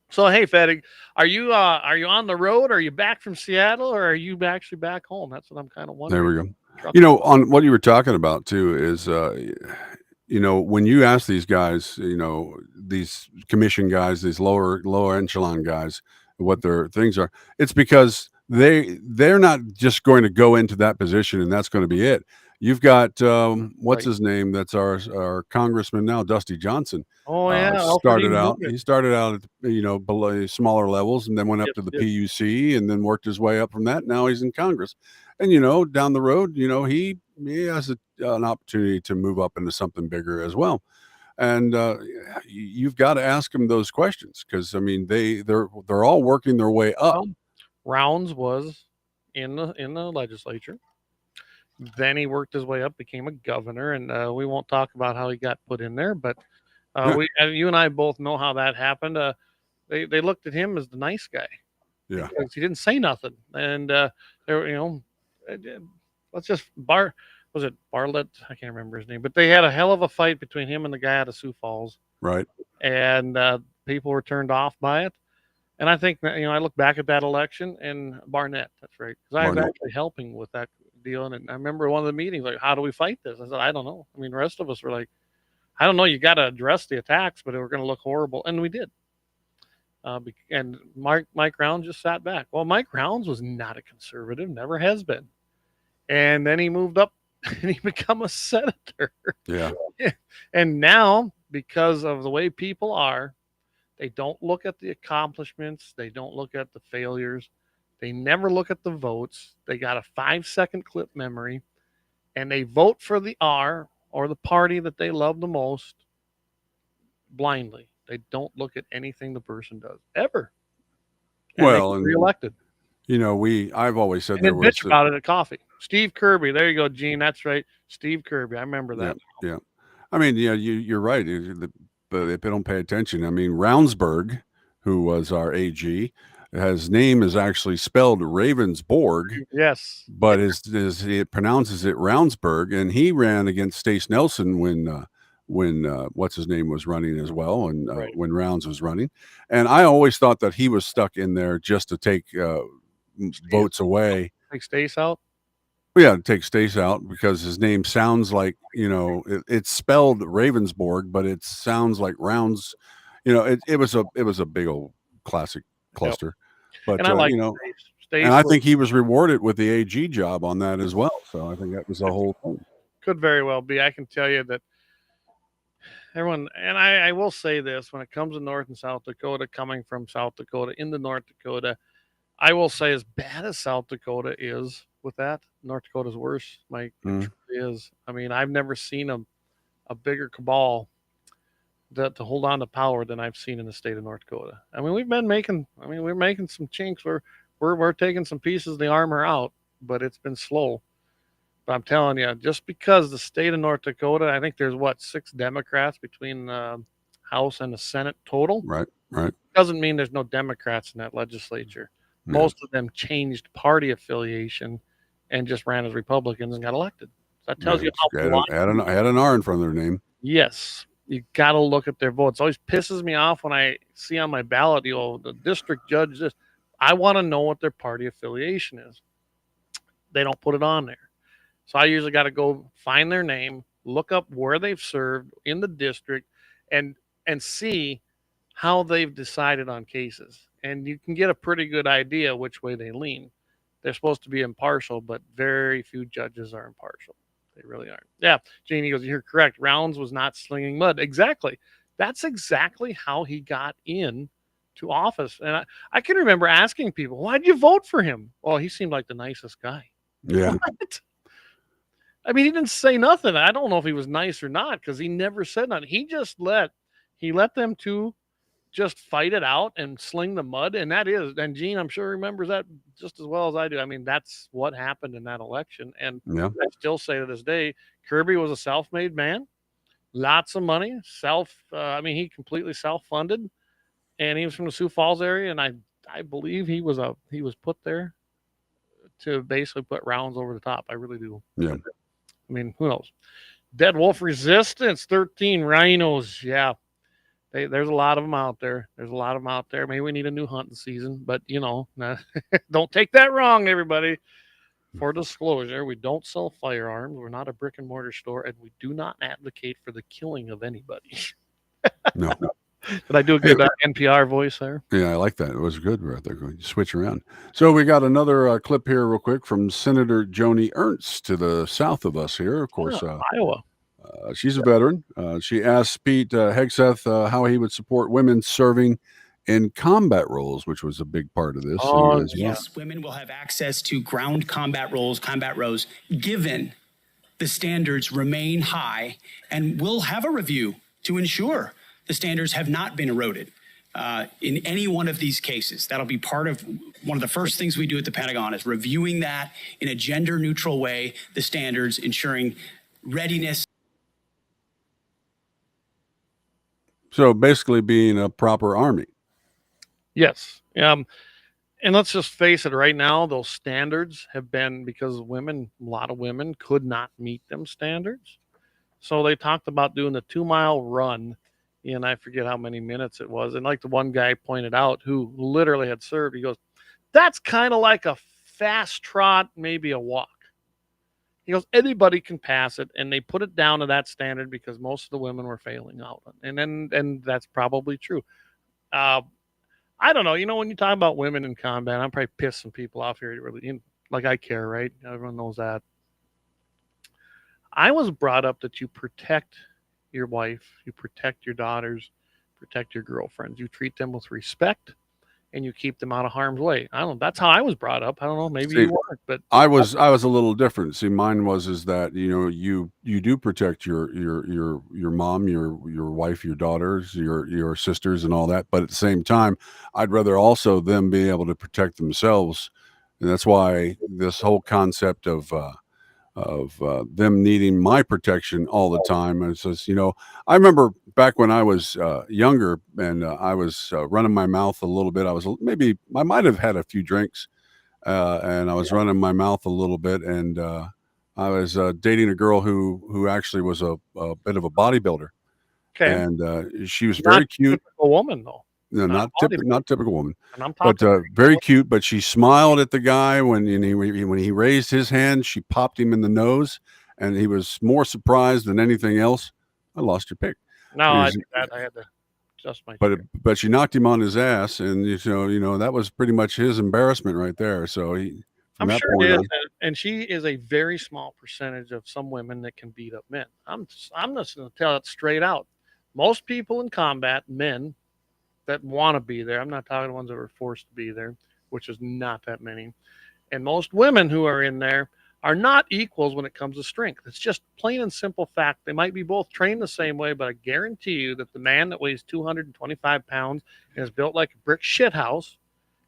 so. Hey, Fettig, are you on the road? Are you back from Seattle, or are you actually back home? That's what I'm kind of wondering. there we go. On what you were talking about too is when you ask these guys, these commission guys, these lower echelon guys, what their things are, it's because they're not just going to go into that position and that's going to be it. You've got what's his name? That's our congressman now, Dusty Johnson. Oh yeah, he started out at below smaller levels and then went up to the PUC and then worked his way up from that. Now he's in Congress, and down the road, he has an opportunity to move up into something bigger as well. And you've got to ask them those questions because they're all working their way up. Rounds was in the legislature. Then he worked his way up, became a governor, and we won't talk about how he got put in there. But you and I both know how that happened. They looked at him as the nice guy, because he didn't say nothing. And was it Bartlett? I can't remember his name, but they had a hell of a fight between him and the guy out of Sioux Falls. Right. And people were turned off by it. And I think I look back at that election and Barnett. That's right, because I was actually helping with that deal. And I remember one of the meetings, like, how do we fight this? I said, I don't know. I mean, the rest of us were like, I don't know. You got to address the attacks, but they were going to look horrible, and we did. And Mike Rounds just sat back. Well, Mike Rounds was not a conservative, never has been. And then he moved up and he became a senator. Yeah. And now, because of the way people are, they don't look at the accomplishments. They don't look at the failures. They never look at the votes. They got a 5-second clip memory, and they vote for the R or the party that they love the most blindly. They don't look at anything the person does ever. And well, and reelected. I've always said there was bitch about it at coffee. Steve Kirby, there you go, Gene. That's right, Steve Kirby. I remember that. Yeah. I mean, you're right. But if they don't pay attention, I mean, Ravnsborg, who was our AG, his name is actually spelled Ravensborg. Yes. But it pronounces it Ravnsborg, and he ran against Stace Nelson when what's his name was running as well, and when Rounds was running. And I always thought that he was stuck in there just to take votes away. Take Stace out? Yeah, take Stace out because his name sounds like, it's spelled Ravensborg, but it sounds like Rounds. It was a big old classic cluster. Yep. But and I like states. And I think he was rewarded with the AG job on that as well. So I think that was the whole thing. Could very well be. I can tell you that everyone, and I will say this, when it comes to North and South Dakota, coming from South Dakota into North Dakota, I will say, as bad as South Dakota is with that, North Dakota's worse, Mike. It truly is. I mean, I've never seen a bigger cabal to hold on to power than I've seen in the state of North Dakota. I mean, we're making some chinks. We're taking some pieces of the armor out, but it's been slow. But I'm telling you, just because the state of North Dakota, I think there's 6 Democrats between the House and the Senate total. Right. Doesn't mean there's no Democrats in that legislature. Yeah. Most of them changed party affiliation and just ran as Republicans and got elected. So that tells you how had an R in front of their name. Yes, you got to look at their votes. It always pisses me off when I see on my ballot, the district judge this. I want to know what their party affiliation is. They don't put it on there. So I usually got to go find their name, look up where they've served in the district, and see how they've decided on cases. And you can get a pretty good idea which way they lean. They're supposed to be impartial, but very few judges are impartial. They really aren't. Yeah, Janie goes, you're correct. Rounds was not slinging mud. Exactly. That's exactly how he got in to office. And I can remember asking people, why'd you vote for him? Well, he seemed like the nicest guy. Yeah. What? I mean, he didn't say nothing. I don't know if he was nice or not because he never said nothing. He just let them two just fight it out and sling the mud. And and Gene, I'm sure remembers that just as well as I do. I mean, that's what happened in that election. And I still say to this day, Kirby was a self-made man, lots of money, he completely self-funded, and he was from the Sioux Falls area. And I believe he was put there to basically put Rounds over the top. I really do. Yeah. I mean, who knows? Dead Wolf Resistance, 13 rhinos. Yeah. There's a lot of them out there. Maybe we need a new hunting season, but don't take that wrong, everybody. For disclosure, we don't sell firearms. We're not a brick and mortar store, and we do not advocate for the killing of anybody. No. Did I do a good NPR voice there? Yeah, I like that. It was good right there. You switch around. So we got another clip here real quick from Senator Joni Ernst to the south of us here. Of course, Iowa. She's a veteran. She asked Pete Hegseth how he would support women serving in combat roles, which was a big part of this. Yes, women will have access to ground combat roles, given the standards remain high, and we'll have a review to ensure the standards have not been eroded in any one of these cases. That'll be part of one of the first things we do at the Pentagon is reviewing that in a gender-neutral way, the standards, ensuring readiness. So basically being a proper Army. Yes. And let's just face it, right now, those standards have been because a lot of women could not meet them standards. So they talked about doing the 2-mile run in, I forget how many minutes it was. And like the one guy pointed out who literally had served, he goes, that's kind of like a fast trot, maybe a walk. He goes, anybody can pass it. And they put it down to that standard because most of the women were failing out. And that's probably true. I don't know. When you talk about women in combat, I'm probably pissing some people off here. Really, like I care, right? Everyone knows that. I was brought up that you protect your wife, you protect your daughters, protect your girlfriends. You treat them with respect, and you keep them out of harm's way. I don't know. That's how I was brought up. I don't know. Maybe you weren't, but I was a little different. See, mine is that you do protect your mom, your wife, your daughters, your sisters, and all that. But at the same time, I'd rather also them be able to protect themselves, and that's why this whole concept of them needing my protection all the time. And it says, I remember back when I was younger and I was running my mouth a little bit. I might have had a few drinks and I was running my mouth a little bit. And I was dating a girl who actually was a bit of a bodybuilder. Okay. And she was very cute. A woman, though. No, not typical woman, but very cute. But she smiled at the guy when he raised his hand. She popped him in the nose, and he was more surprised than anything else. I lost your pick. No, I had to Just my but she knocked him on his ass, and that was pretty much his embarrassment right there. So I'm sure it is, and she is a very small percentage of some women that can beat up men. I'm just going to tell it straight out. Most people in combat, men that want to be there. I'm not talking the ones that were forced to be there, which is not that many. And most women who are in there are not equals when it comes to strength. It's just plain and simple fact. They might be both trained the same way, but I guarantee you that the man that weighs 225 pounds and is built like a brick shithouse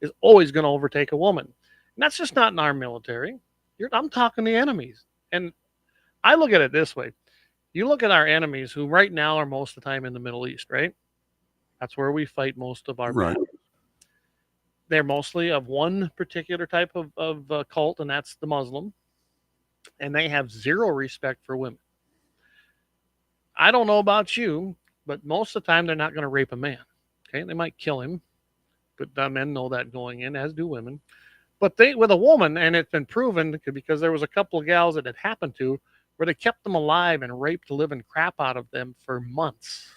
is always going to overtake a woman. And that's just not in our military. I'm talking the enemies. And I look at it this way. You look at our enemies who right now are most of the time in the Middle East, right? That's where we fight most of our battles. They're mostly of one particular type of cult, and that's the Muslim. And they have zero respect for women. I don't know about you, but most of the time they're not going to rape a man. Okay, they might kill him, but the men know that going in, as do women. But with a woman, and it's been proven because there was a couple of gals that it happened to, where they kept them alive and raped the living crap out of them for months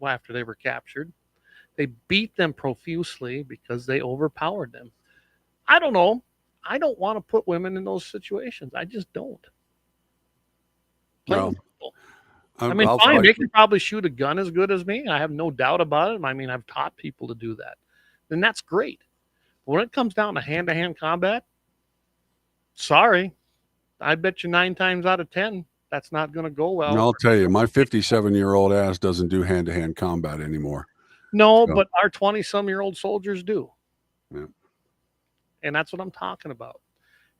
after they were captured. They beat them profusely because they overpowered them. I don't know. I don't want to put women in those situations. I just don't. No. I mean, fine, they can probably shoot a gun as good as me. I have no doubt about it. I mean, I've taught people to do that. And that's great. But when it comes down to hand-to-hand combat, sorry. I bet you 9 times out of 10, that's not going to go well. And I'll tell you, my 57-year-old ass doesn't do hand-to-hand combat anymore. No, but our 20-some-year-old soldiers do. Yeah. And that's what I'm talking about.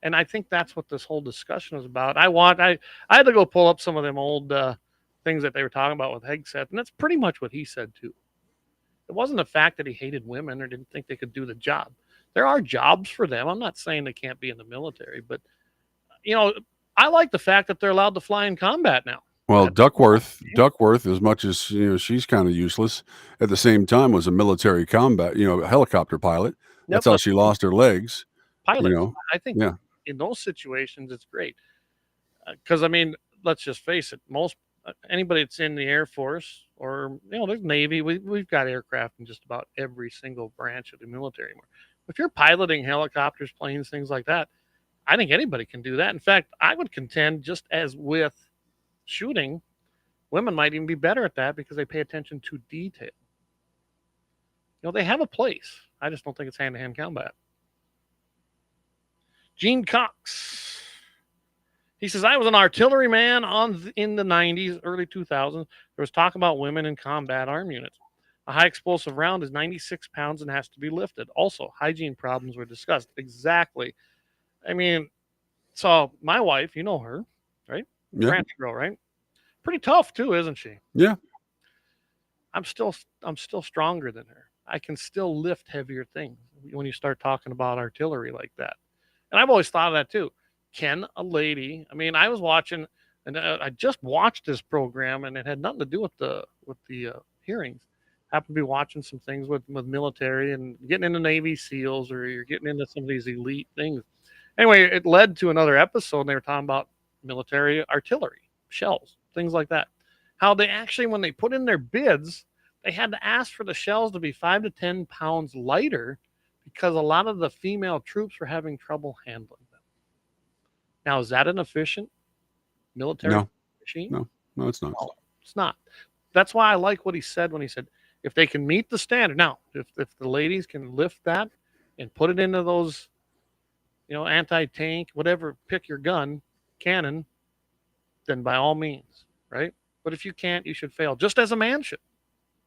And I think that's what this whole discussion is about. I had to go pull up some of them old things that they were talking about with Hegseth, and that's pretty much what he said too. It wasn't the fact that he hated women or didn't think they could do the job. There are jobs for them. I'm not saying they can't be in the military, but I like the fact that they're allowed to fly in combat now. Well, Duckworth, as much as she's kind of useless, at the same time was a military combat, a helicopter pilot. That's how she lost her legs. Pilot, I think in those situations it's great because I mean, let's just face it, most anybody that's in the Air Force or there's Navy, we've got aircraft in just about every single branch of the military anymore. If you're piloting helicopters, planes, things like that, I think anybody can do that. In fact, I would contend, just as with shooting, women might even be better at that because they pay attention to detail. They have a place. I just don't think it's hand-to-hand combat. Gene Cox. He says, I was an artilleryman in the 90s, early 2000s. There was talk about women in combat arm units. A high explosive round is 96 pounds and has to be lifted. Also, hygiene problems were discussed. Exactly. I mean, so my wife, you know her, right? Yeah. Ranch girl, right? Pretty tough too, isn't she? Yeah. I'm still stronger than her. I can still lift heavier things when you start talking about artillery like that. And I've always thought of that too. Can a lady? I mean, I was watching, and I just watched this program, and it had nothing to do with the hearings. Happened to be watching some things with military and getting into Navy SEALs, or you're getting into some of these elite things. Anyway, it led to another episode, and they were talking about military artillery, shells, things like that. How they actually, when they put in their bids, they had to ask for the shells to be 5 to 10 pounds lighter because a lot of the female troops were having trouble handling them. Now, is that an efficient military machine? No, it's not. No, it's not. That's why I like what he said when he said, if they can meet the standard. Now, if the ladies can lift that and put it into those, anti-tank, whatever, pick your gun, cannon, then by all means, right? But if you can't, you should fail, just as a man should.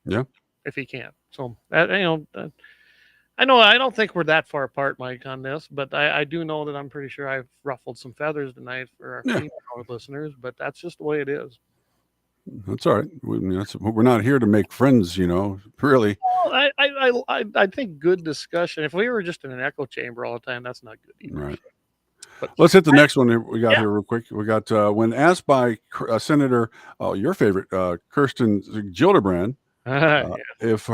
Yeah. If he can. So, I know I don't think we're that far apart, Mike, on this, but I do know that I'm pretty sure I've ruffled some feathers tonight for our female listeners, but that's just the way it is. That's all right. We're not here to make friends, really. Well, I think good discussion. If we were just in an echo chamber all the time, that's not good either. Right. But let's hit the next one we got here real quick. We got when asked by Senator, your favorite, Kirsten Gillibrand, if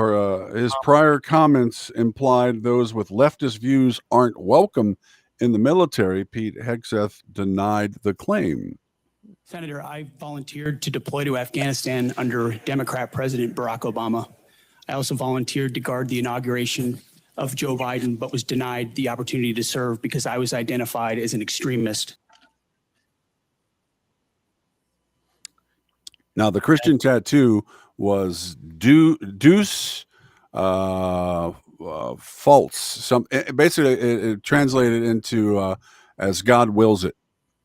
his prior comments implied those with leftist views aren't welcome in the military, Pete Hegseth denied the claim. Senator, I volunteered to deploy to Afghanistan under Democrat President Barack Obama. I also volunteered to guard the inauguration of Joe Biden, but was denied the opportunity to serve because I was identified as an extremist. Now, the Christian tattoo was deuce false. Basically, it translated into as God wills it.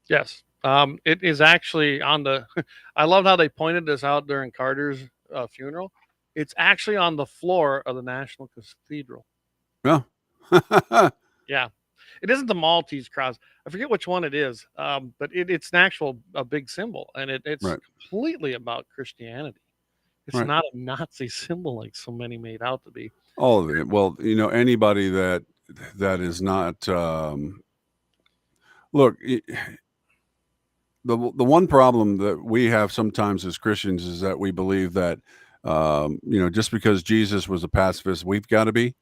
Yes. It is actually on the, I love how they pointed this out during Carter's funeral. It's actually on the floor of the National Cathedral. Yeah. Yeah. It isn't the Maltese cross. I forget which one it is, but it's an actual a big symbol, and it's Right. completely about Christianity. It's Right. not a Nazi symbol like so many made out to be. All of it. Well, anybody that is not look. The one problem that we have sometimes as Christians is that we believe that just because Jesus was a pacifist, we've got to be.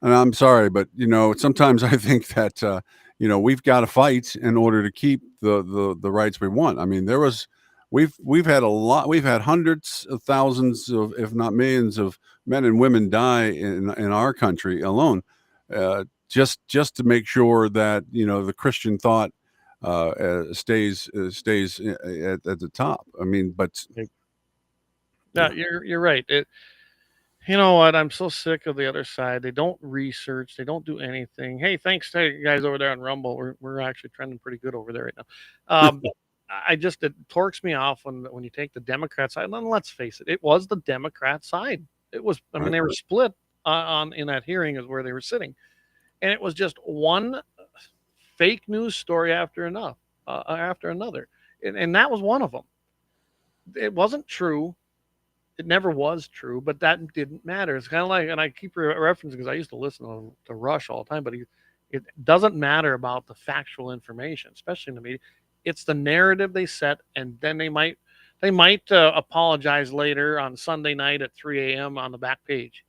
And I'm sorry, but sometimes I think that we've got to fight in order to keep the rights we want. I mean, we've had a lot. We've had hundreds of thousands of, if not millions, of men and women die in our country alone, just to make sure that the Christian thought stays at the top. I mean, but yeah, you're right. You know what? I'm so sick of the other side. They don't research. They don't do anything. Hey, thanks to you guys over there on Rumble. We're actually trending pretty good over there right now. It torques me off when you take the Democrat side. And then let's face it, it was the Democrat side. It was. I mean, they were split in that hearing is where they were sitting, and it was just one fake news story after another, and that was one of them. It wasn't true. It never was true, but that didn't matter. It's kind of like, and I keep referencing because I used to listen to Rush all the time, but it doesn't matter about the factual information, especially in the media. It's the narrative they set, and then they might apologize later on Sunday night at 3 a.m. on the back page,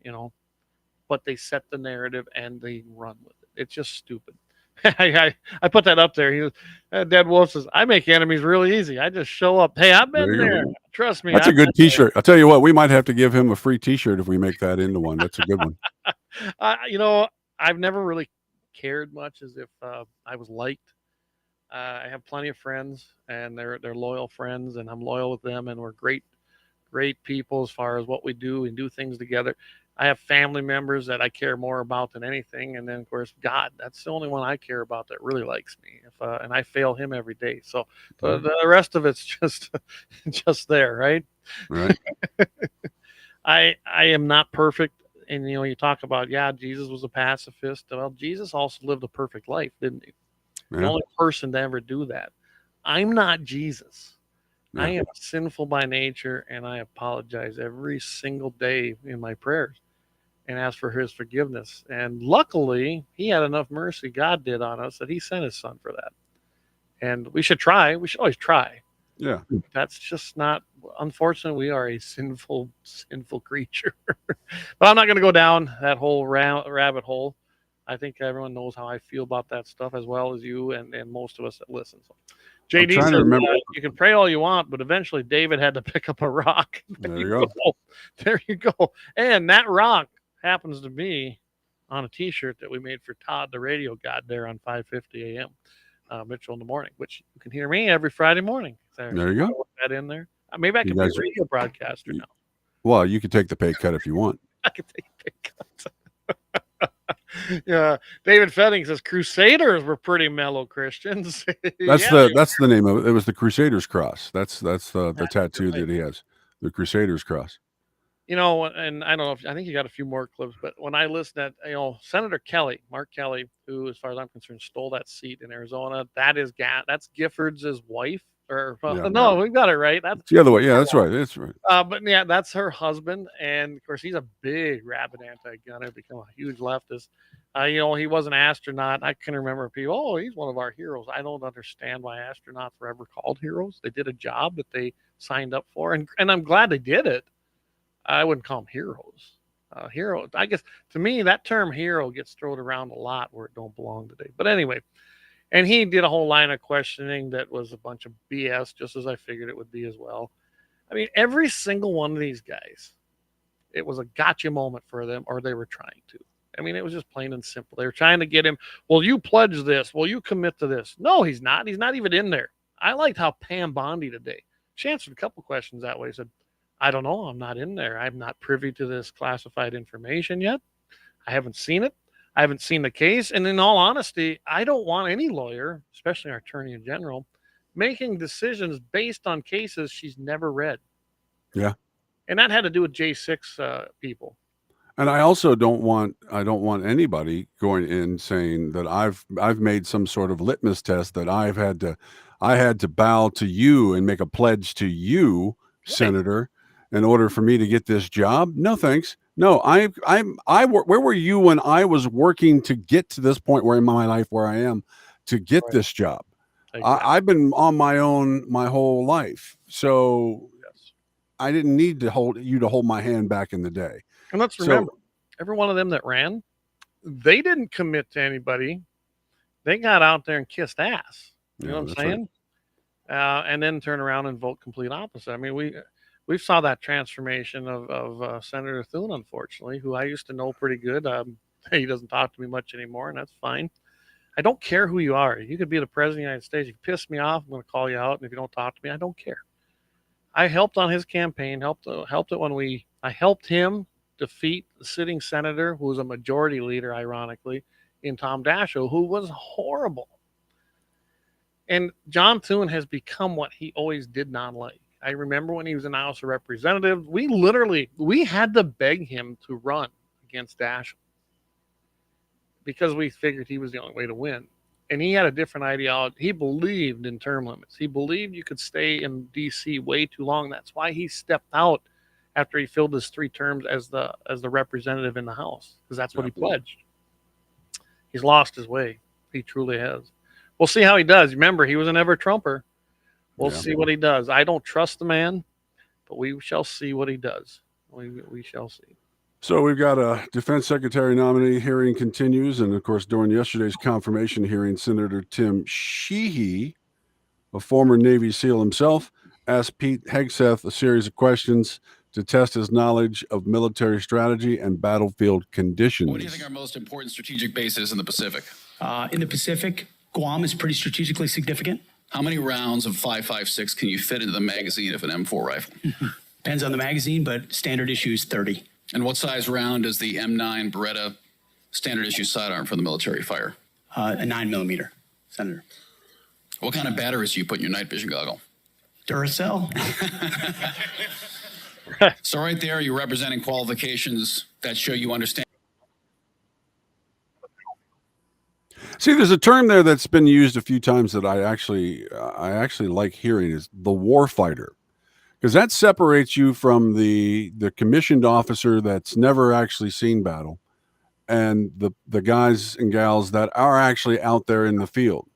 but they set the narrative and they run with it. It's just stupid. I put that up there. Dead Wolf says, I make enemies really easy. I just show up. Hey, I've been there. Trust me. That's a good T-shirt. I'll tell you what, we might have to give him a free T-shirt if we make that into one. That's a good one. I've never really cared much as if I was liked. I have plenty of friends, and they're loyal friends, and I'm loyal with them, and we're great people as far as what we do and do things together. I have family members that I care more about than anything, and then of course God. That's the only one I care about that really likes me. And I fail Him every day. So the rest of it's just there, right? Right. I am not perfect, and you talk about Jesus was a pacifist. Well, Jesus also lived a perfect life, didn't he? Yeah. The only person to ever do that. I'm not Jesus. Yeah. I am sinful by nature, and I apologize every single day in my prayers and ask for His forgiveness. And luckily, He had enough mercy, God did, on us that He sent His Son for that. And we should try. We should always try. Yeah. That's just not, unfortunately, we are a sinful creature. But I'm not going to go down that whole rabbit hole. I think everyone knows how I feel about that stuff as well as you and most of us that listen. So, JD says, you can pray all you want, but eventually David had to pick up a rock. There you go. There you go. And that rock happens to be on a T-shirt that we made for Todd, the radio god, there on 5:50 a.m. Mitchell in the morning, which you can hear me every Friday morning. There you go. Put that in there. Maybe I can be a radio broadcaster now. Well, you could take the pay cut if you want. I can take a pay cut. Yeah, David Fetting says Crusaders were pretty mellow Christians. That's the name of it. It was the Crusaders cross. That's the tattoo that he has, the Crusaders cross. And I don't know I think you got a few more clips, but when I listened at Senator Kelly, Mark Kelly, who, as far as I'm concerned, stole that seat in Arizona. That's Giffords' wife. No, we got it right. That's the other way. Yeah, that's right. That's right. But yeah, that's her husband, and of course he's a big rabid anti-gunner, become a huge leftist. He was an astronaut. I can remember people. Oh, he's one of our heroes. I don't understand why astronauts were ever called heroes. They did a job that they signed up for, and I'm glad they did it. I wouldn't call them heroes. Hero, I guess to me that term hero gets thrown around a lot where it don't belong today. But anyway. And he did a whole line of questioning that was a bunch of BS, just as I figured it would be as well. I mean, every single one of these guys it was a gotcha moment for them, or they were trying to. I mean, it was just plain and simple. They were trying to get him, well, you pledge this. Well, you commit to this. No, he's not. He's not even in there. I liked how Pam Bondi today, she answered a couple questions that way. Said, I don't know. I'm not in there. I'm not privy to this classified information yet. I haven't seen it. I haven't seen the case. And in all honesty, I don't want any lawyer, especially our attorney general, making decisions based on cases she's never read. Yeah. And that had to do with J6 people. And I also don't want anybody going in saying that I've made some sort of litmus test that I had to bow to you and make a pledge to you, right, Senator, in order for me to get this job. No, thanks. No, where were you when I was working to get to this point where in my life where I am to get this job? Exactly. I've been on my own my whole life. So yes, I didn't need to hold my hand back in the day. And let's remember, every one of them that ran, they didn't commit to anybody. They got out there and kissed ass. You know what I'm saying? Right. And then turn around and vote complete opposite. I mean, we saw that transformation of Senator Thune, unfortunately, who I used to know pretty good. He doesn't talk to me much anymore, and that's fine. I don't care who you are. You could be the president of the United States. If you piss me off, I'm going to call you out. And if you don't talk to me, I don't care. I helped on his campaign, helped it when I helped him defeat the sitting senator, who was a majority leader, ironically, in Tom Daschle, who was horrible. And John Thune has become what he always did not like. I remember when he was in the House of Representatives, we had to beg him to run against Daschle because we figured he was the only way to win. And he had a different ideology. He believed in term limits. He believed you could stay in D.C. way too long. That's why he stepped out after he filled his 3 terms as the representative in the House, because that's what he pledged. He's lost his way. He truly has. We'll see how he does. Remember, he was an ever-Trumper. We'll see what he does. I don't trust the man, but we shall see what he does. We shall see. So we've got a defense secretary nominee hearing continues. And, of course, during yesterday's confirmation hearing, Senator Tim Sheehy, a former Navy SEAL himself, asked Pete Hegseth a series of questions to test his knowledge of military strategy and battlefield conditions. What do you think are most important strategic bases in the Pacific? In the Pacific, Guam is pretty strategically significant. How many rounds of 5.56 can you fit into the magazine of an M4 rifle? Depends on the magazine, but standard issue is 30. And what size round is the M9 Beretta standard issue sidearm for the military fire? A 9mm, Senator. What kind of batteries do you put in your night vision goggle? Duracell. So right there, you're representing qualifications that show you understand. See, there's a term there that's been used a few times that I actually like hearing, is the war fighter, because that separates you from the commissioned officer that's never actually seen battle, and the guys and gals that are actually out there in the field,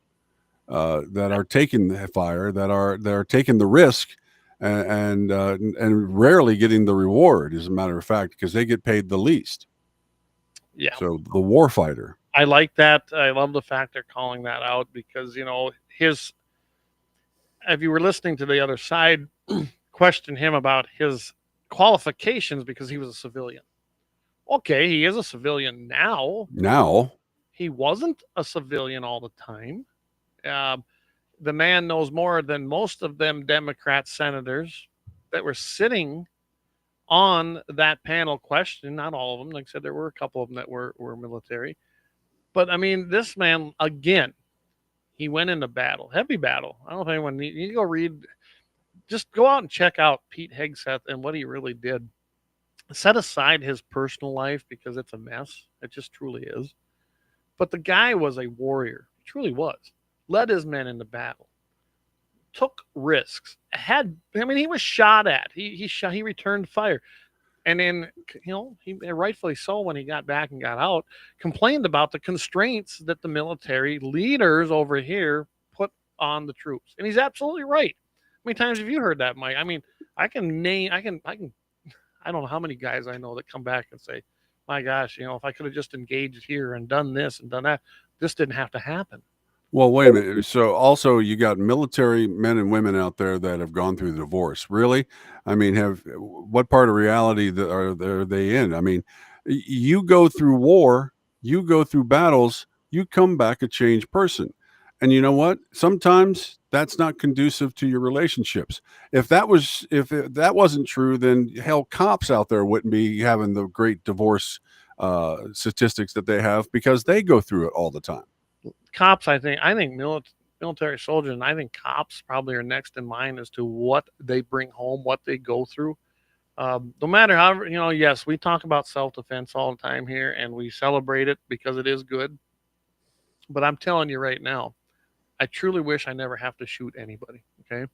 that are taking the fire, that are taking the risk, and rarely getting the reward, as a matter of fact, because they get paid the least. Yeah. So the war fighter. I like that. I love the fact they're calling that out, because, you know, if you were listening to the other side, question him about his qualifications because he was a civilian. Okay, he is a civilian now. Now. He wasn't a civilian all the time. The man knows more than most of them Democrat senators that were sitting on that panel question. Not all of them. Like I said, there were a couple of them that were military. But, I mean, this man, again, he went into battle, heavy battle. I don't know if anyone needs to go read. Just go out and check out Pete Hegseth and what he really did. Set aside his personal life because it's a mess. It just truly is. But the guy was a warrior. He truly was. Led his men into battle. Took risks. He was shot at. He returned fire. And then, you know, he rightfully so, when he got back and got out, complained about the constraints that the military leaders over here put on the troops. And he's absolutely right. How many times have you heard that, Mike? I mean, I don't know how many guys I know that come back and say, my gosh, you know, if I could have just engaged here and done this and done that, this didn't have to happen. Well, wait a minute. So also you got military men and women out there that have gone through the divorce. Really? I mean, what part of reality are they in? I mean, you go through war, you go through battles, you come back a changed person. And you know what? Sometimes that's not conducive to your relationships. If that wasn't true, then hell, cops out there wouldn't be having the great divorce statistics that they have because they go through it all the time. Cops, I think military soldiers, and I think cops probably are next in line as to what they bring home, what they go through. No matter how, yes, we talk about self-defense all the time here, and we celebrate it because it is good. But I'm telling you right now, I truly wish I never have to shoot anybody. Okay.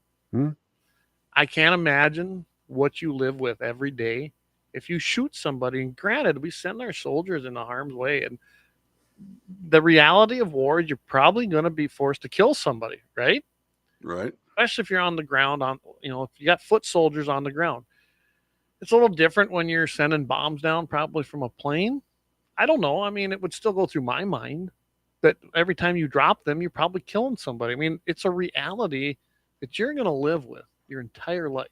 I can't imagine what you live with every day if you shoot somebody. And granted, we send our soldiers into harm's way, and the reality of war is you're probably going to be forced to kill somebody, right? Right. Especially if you're on the ground, if you got foot soldiers on the ground. It's a little different when you're sending bombs down, probably from a plane. I don't know. I mean, it would still go through my mind that every time you drop them, you're probably killing somebody. I mean, it's a reality that you're going to live with your entire life.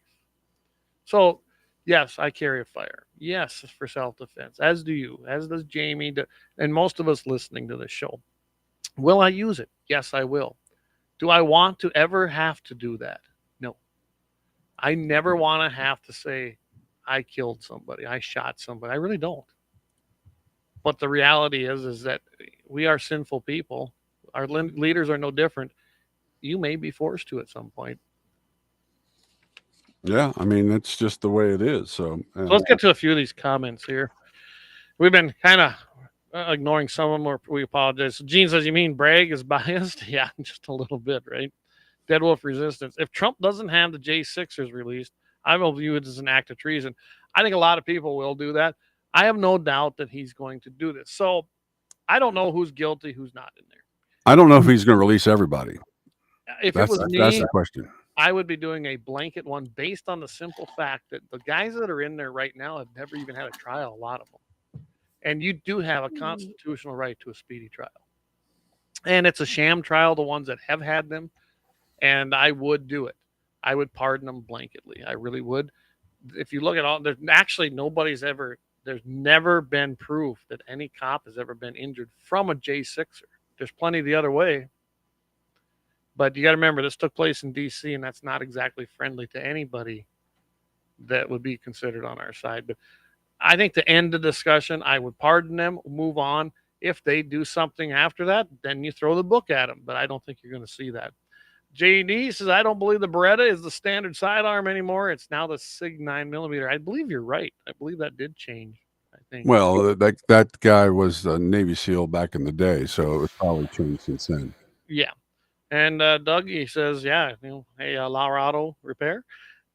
So, yes, I carry a fire. Yes, for self-defense, as do you, as does Jamie, and most of us listening to this show. Will I use it? Yes, I will. Do I want to ever have to do that? No. I never want to have to say, I killed somebody, I shot somebody. I really don't. But the reality is that we are sinful people. Our leaders are no different. You may be forced to at some point. Yeah, I mean, that's just the way it is. So let's get to a few of these comments here. We've been kind of ignoring some of them, or we apologize. Gene says, you mean Bragg is biased? Yeah, just a little bit, right? Dead Wolf Resistance. If Trump doesn't have the J6ers released, I will view it as an act of treason. I think a lot of people will do that. I have no doubt that he's going to do this. So I don't know who's guilty, who's not in there. I don't know if he's going to release everybody. If it was me, that's the question. I would be doing a blanket one based on the simple fact that the guys that are in there right now have never even had a trial, a lot of them. And you do have a constitutional right to a speedy trial. And it's a sham trial, the ones that have had them. And I would do it. I would pardon them blanketly. I really would. If you look at all, there's actually there's never been proof that any cop has ever been injured from a J6er. There's plenty the other way. But you got to remember, this took place in D.C., and that's not exactly friendly to anybody that would be considered on our side. But I think to end the discussion, I would pardon them, move on. If they do something after that, then you throw the book at them. But I don't think you're going to see that. JD says, I don't believe the Beretta is the standard sidearm anymore. It's now the SIG 9mm. I believe you're right. I believe that did change, I think. Well, that guy was a Navy SEAL back in the day, so it was probably changed since then. Yeah. And Doug, he says, yeah, hey, LAUER Auto Repair.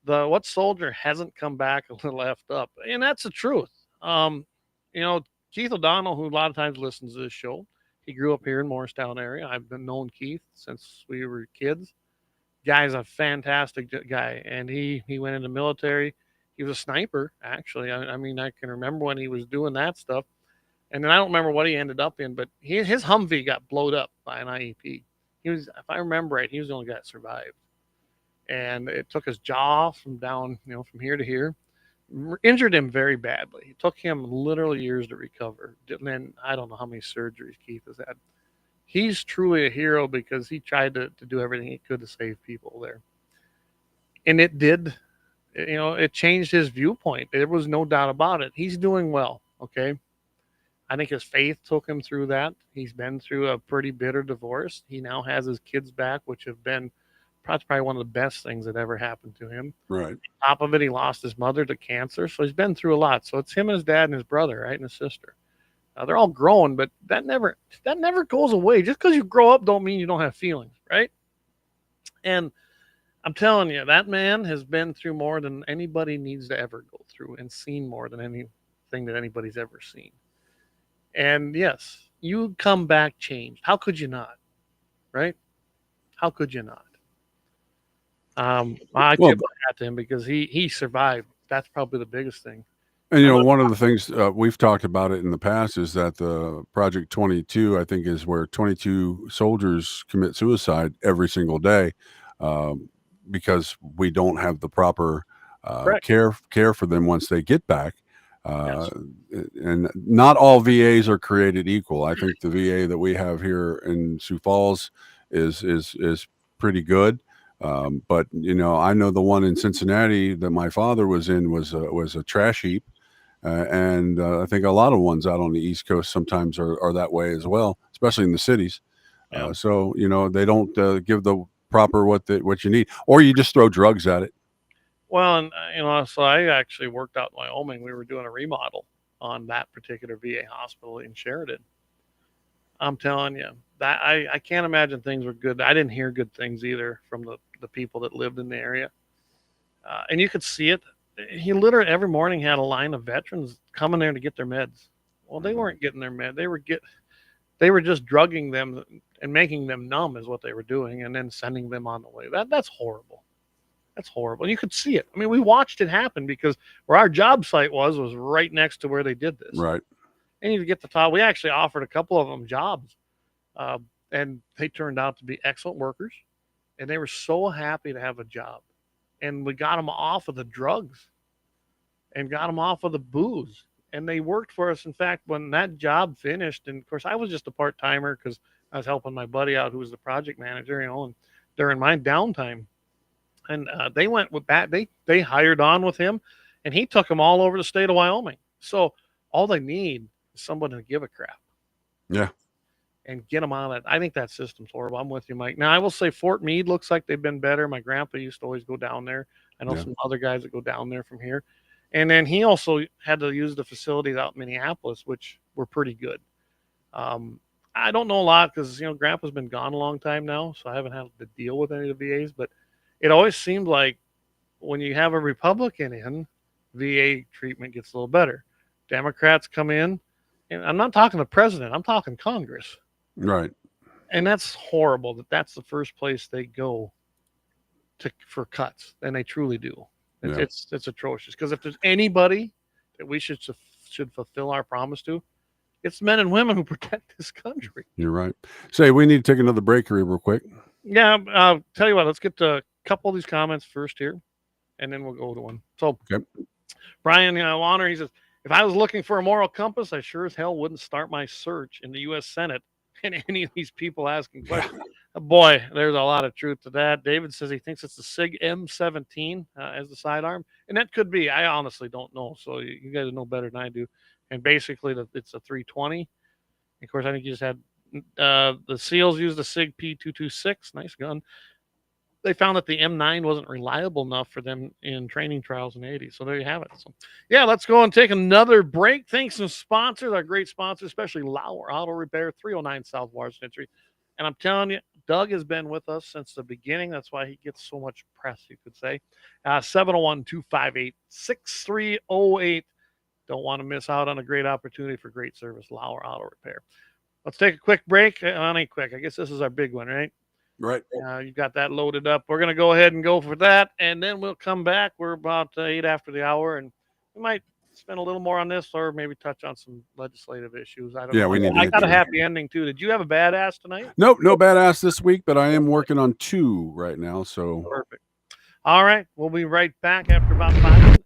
What soldier hasn't come back a little effed up? And that's the truth. Keith O'Donnell, who a lot of times listens to this show, he grew up here in Morristown area. I've been known Keith since we were kids. Guy's a fantastic guy, and he went in the military. He was a sniper, actually. I mean, I can remember when he was doing that stuff. And then I don't remember what he ended up in, but his Humvee got blowed up by an IEP. If I remember right, he was the only guy that survived. And it took his jaw from down, from here to here. Injured him very badly. It took him literally years to recover. And then I don't know how many surgeries Keith has had. He's truly a hero because he tried to do everything he could to save people there. And it did, it changed his viewpoint. There was no doubt about it. He's doing well, okay? I think his faith took him through that. He's been through a pretty bitter divorce. He now has his kids back, which have been probably one of the best things that ever happened to him. Right. On top of it, he lost his mother to cancer. So he's been through a lot. So it's him and his dad and his brother, right, and his sister. They're all grown, but that never goes away. Just because you grow up don't mean you don't have feelings, right? And I'm telling you, that man has been through more than anybody needs to ever go through and seen more than anything that anybody's ever seen. And yes, you come back changed. How could you not? Right? How could you not? I tip my hat to him because he survived. That's probably the biggest thing. And, you know, one of the things we've talked about it in the past is that the Project 22, I think, is where 22 soldiers commit suicide every single day because we don't have the proper care for them once they get back. And not all VAs are created equal. I think the VA that we have here in Sioux Falls is pretty good. But, you know, I know the one in Cincinnati that my father was in was a trash heap. And I think a lot of ones out on the East Coast sometimes are that way as well, especially in the cities. So, you know, they don't give the proper what you need, or you just throw drugs at it. Well, and you know, so I actually worked out in Wyoming. We were doing a remodel on that particular VA hospital in Sheridan. I'm telling you that I can't imagine things were good. I didn't hear good things either from the people that lived in the area. And you could see it. He literally every morning had a line of veterans coming there to get their meds. Well, they weren't getting their med. They were just drugging them and making them numb is what they were doing, and then sending them on the way. That's horrible. That's horrible. You could see it. I mean, we watched it happen because where our job site was right next to where they did this. Right. And you get the top. We actually offered a couple of them jobs, and they turned out to be excellent workers, and they were so happy to have a job. And we got them off of the drugs and got them off of the booze. And they worked for us. In fact, when that job finished, and of course I was just a part-timer because I was helping my buddy out who was the project manager, you know, and during my downtime. And they went with that. They hired on with him, and he took them all over the state of Wyoming. So all they need is someone to give a crap. Yeah. And get them on it. I think that system's horrible. I'm with you, Mike. Now, I will say Fort Meade looks like they've been better. My grandpa used to always go down there. I know some other guys that go down there from here. And then he also had to use the facilities out in Minneapolis, which were pretty good. I don't know a lot because, you know, Grandpa's been gone a long time now, so I haven't had to deal with any of the VAs. But it always seemed like when you have a Republican in, VA treatment gets a little better. Democrats come in, and I'm not talking the president. I'm talking Congress. Right. And that's horrible that's the first place they go for cuts, and they truly do. It's atrocious because if there's anybody that we should fulfill our promise to, it's men and women who protect this country. You're right. Say, we need to take another break here real quick. Yeah, I'll tell you what, let's get to a couple of these comments first here, and then we'll go to one. So, Brian Warner, he says, if I was looking for a moral compass, I sure as hell wouldn't start my search in the U.S. Senate and any of these people asking questions. Boy, there's a lot of truth to that. David says he thinks it's the SIG M17 as the sidearm, and that could be. I honestly don't know, so you guys know better than I do. And basically, it's a 320. Of course, I think you just had the SEALs use the SIG P226. Nice gun. They found that the M9 wasn't reliable enough for them in training trials in the 80s. So there you have it. So, yeah, let's go and take another break. Thanks to sponsors, our great sponsors, especially Lauer Auto Repair, 309 South Washington Street. And I'm telling you, Doug has been with us since the beginning. That's why he gets so much press, you could say. 701-258-6308. Don't want to miss out on a great opportunity for great service, Lauer Auto Repair. Let's take a quick break. Ain't quick. I guess this is our big one, right? Right. You got that loaded up. We're going to go ahead and go for that, and then we'll come back. We're about 8 after the hour, and we might spend a little more on this or maybe touch on some legislative issues. I don't know. We need I got a happy ending, too. Did you have a badass tonight? Nope, no badass this week, but I am working on 2 right now. So perfect. All right. We'll be right back after about 5 minutes.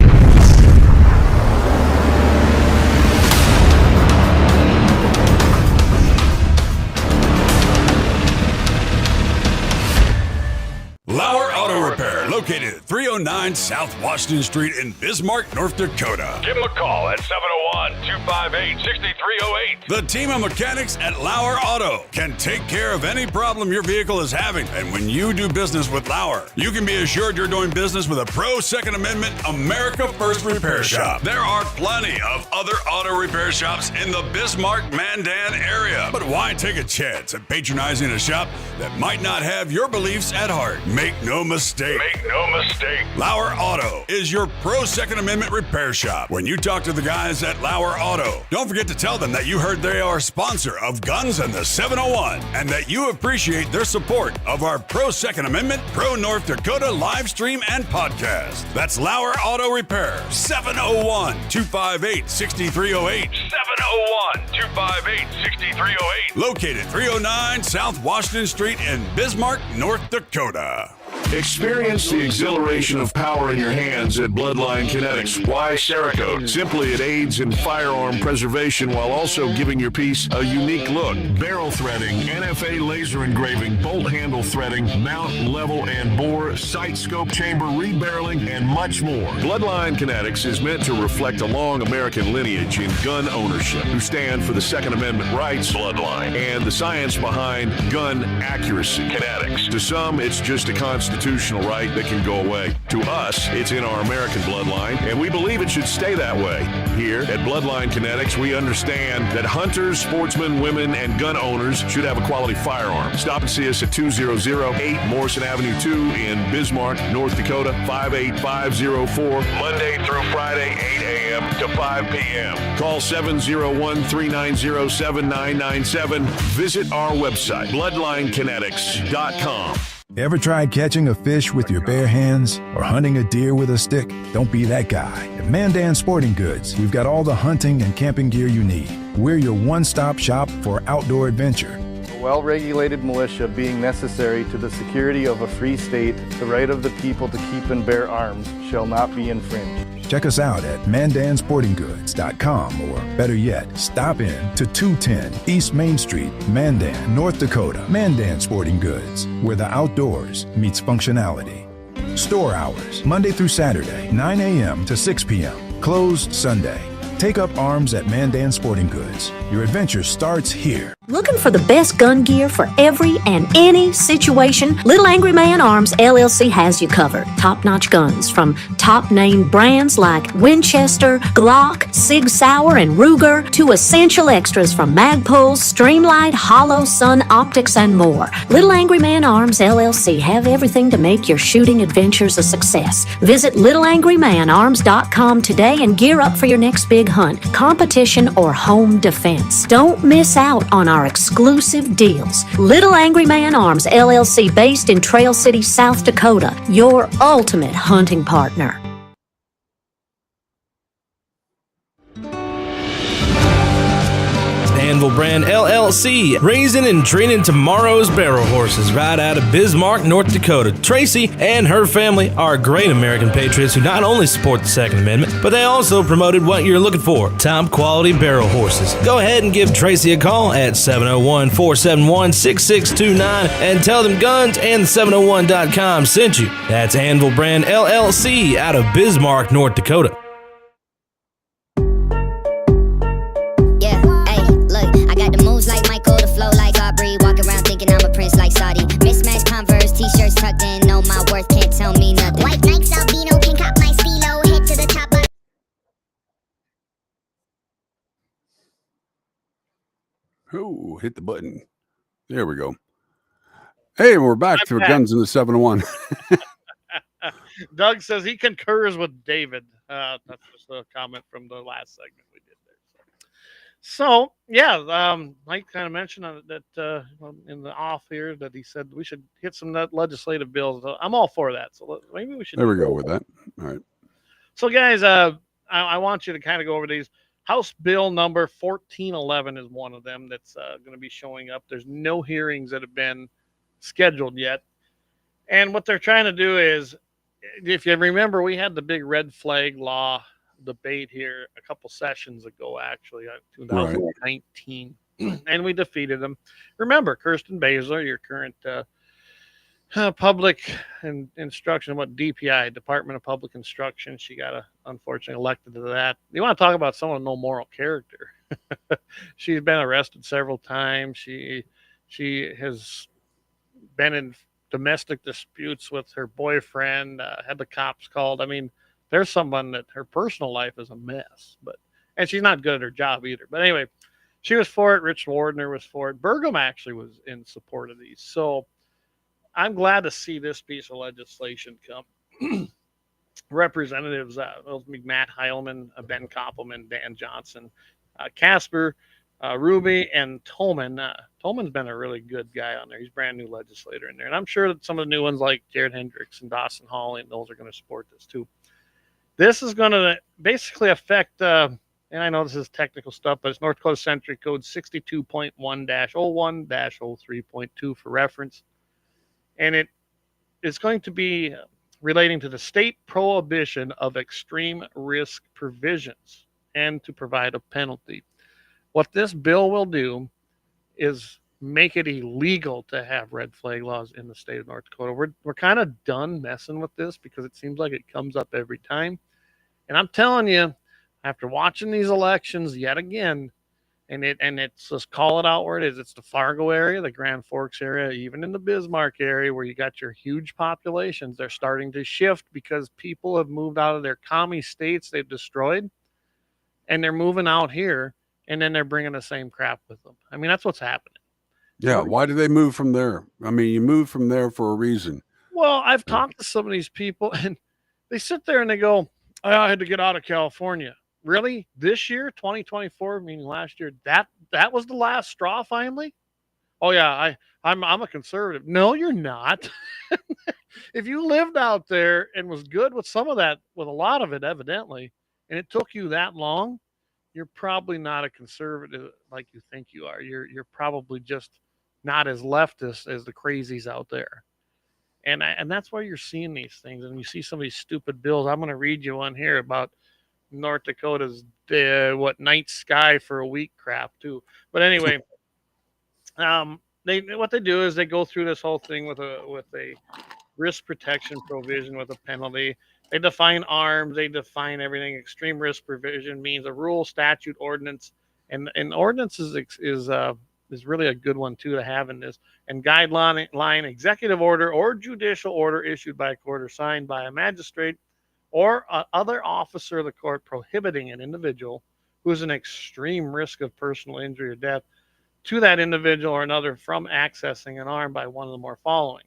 Lauer Auto Repair, located at 309 South Washington Street in Bismarck, North Dakota. Give them a call at 701-258-6308. The team of mechanics at Lauer Auto can take care of any problem your vehicle is having. And when you do business with Lauer, you can be assured you're doing business with a pro-Second Amendment America First repair shop. There are plenty of other auto repair shops in the Bismarck-Mandan area. But why take a chance at patronizing a shop that might not have your beliefs at heart? Make no mistake. No mistake. Lauer Auto is your pro Second Amendment repair shop. When you talk to the guys at Lauer Auto, don't forget to tell them that you heard they are a sponsor of Guns and the 701 and that you appreciate their support of our pro Second Amendment, pro North Dakota live stream and podcast. That's Lauer Auto Repair, 701-258-6308. 701-258-6308. Located 309 South Washington Street in Bismarck, North Dakota. Experience the exhilaration of power in your hands at Bloodline Kinetics. Why Cerakote? Simply, it aids in firearm preservation while also giving your piece a unique look. Barrel threading, NFA laser engraving, bolt handle threading, mount, level, and bore, sight scope chamber rebarreling, and much more. Bloodline Kinetics is meant to reflect a long American lineage in gun ownership, who stand for the Second Amendment rights, Bloodline, and the science behind gun accuracy, Kinetics. To some, it's just a constitutional right that can go away. To us, it's in our American bloodline, and we believe it should stay that way. Here at Bloodline Kinetics, we understand that hunters, sportsmen, women, and gun owners should have a quality firearm. Stop and see us at 2008 Morrison Avenue 2 in Bismarck, North Dakota, 58504, Monday through Friday, 8 a.m. to 5 p.m. Call 701-390-7997. Visit our website, bloodlinekinetics.com. Ever tried catching a fish with your bare hands or hunting a deer with a stick? Don't be that guy. At Mandan Sporting Goods, we've got all the hunting and camping gear you need. We're your one-stop shop for outdoor adventure. A well-regulated militia being necessary to the security of a free state, the right of the people to keep and bear arms shall not be infringed. Check us out at mandansportinggoods.com, or better yet, stop in to 210 East Main Street, Mandan, North Dakota. Mandan Sporting Goods, where the outdoors meets functionality. Store hours, Monday through Saturday, 9 a.m. to 6 p.m. Closed Sunday. Take up arms at Mandan Sporting Goods. Your adventure starts here. Looking for the best gun gear for every and any situation? Little Angry Man Arms LLC has you covered. Top-notch guns from top-name brands like Winchester, Glock, Sig Sauer, and Ruger to essential extras from Magpul, Streamlight, Hollow, Sun Optics, and more. Little Angry Man Arms LLC have everything to make your shooting adventures a success. Visit littleangrymanarms.com today and gear up for your next big hunt, competition, or home defense. Don't miss out on our exclusive deals. Little Angry Man Arms LLC, based in Trail City, South Dakota, your ultimate hunting partner. Anvil Brand LLC, raising and training tomorrow's barrel horses right out of Bismarck, North Dakota. Tracy and her family are great American patriots who not only support the Second Amendment, but they also promoted what you're looking for, top quality barrel horses. Go ahead and give Tracy a call at 701-471-6629 and tell them Guns and 701.com sent you. That's Anvil Brand LLC out of Bismarck, North Dakota. Like Michael, the flow like Aubrey. Walk around thinking I'm a prince like Saudi. Mismatched Converse, t-shirts tucked in. Know my worth, can't tell me nothing. White Nikes, albino, can cop my stilo. Head to the top. Oh, hit the button. There we go. Hey, we're back to Guns in the 701. Doug says he concurs with David. That's just a comment from the last segment we did there. So yeah, Mike kind of mentioned that in the off here that he said we should hit some legislative bills. I'm all for that. So maybe we should. There we go with that. All right. So guys, I want you to kind of go over these. House Bill number 1411 is one of them that's going to be showing up. There's no hearings that have been scheduled yet. And what they're trying to do is, if you remember, we had the big red flag law debate here a couple sessions ago, actually, 2019, right. And we defeated them. Remember, Kirsten Baszler, your current public instruction, DPI, Department of Public Instruction, she got unfortunately elected to that. You want to talk about someone with no moral character? She's been arrested several times. She has been in domestic disputes with her boyfriend, had the cops called. I mean, there's someone that her personal life is a mess, and she's not good at her job either. But anyway, she was for it. Rich Wardner was for it. Burgum actually was in support of these. So I'm glad to see this piece of legislation come. representatives, those be Matt Heilman, Ben Koppelman, Dan Johnson, Casper, Ruby, and Tolman. Tolman's been a really good guy on there. He's a brand new legislator in there. And I'm sure that some of the new ones like Jared Hendricks and Dawson Hawley, and those are going to support this too. This is going to basically affect, and I know this is technical stuff, but it's North Dakota Century Code 62.1-01-03.2 for reference. And it is going to be relating to the state prohibition of extreme risk provisions and to provide a penalty. What this bill will do is make it illegal to have red flag laws in the state of North Dakota. We're kind of done messing with this because it seems like it comes up every time. And I'm telling you, after watching these elections yet again, and it's just call it out where it is. It's the Fargo area, the Grand Forks area, even in the Bismarck area where you got your huge populations. They're starting to shift because people have moved out of their commie states they've destroyed, and they're moving out here, and then they're bringing the same crap with them. I mean, that's what's happening. Yeah. Why do they move from there? I mean, you move from there for a reason. Well, I've talked to some of these people, and they sit there and they go, I had to get out of California. Really? This year, 2024, meaning last year, that was the last straw finally? Oh yeah, I'm a conservative. No, you're not. If you lived out there and was good with some of that, with a lot of it evidently, and it took you that long, you're probably not a conservative like you think you are. You're probably just not as leftist as the crazies out there. And that's why you're seeing these things. And you see some of these stupid bills. I'm going to read you one here about North Dakota's night sky for a week crap too. But anyway, what they do is they go through this whole thing with a risk protection provision with a penalty. They define arms. They define everything. Extreme risk provision means a rule, statute, ordinance, and ordinance is really a good one too to have in this. And guideline, executive order, or judicial order issued by a court or signed by a magistrate or other officer of the court prohibiting an individual who is an extreme risk of personal injury or death to that individual or another from accessing an arm by one of the more following.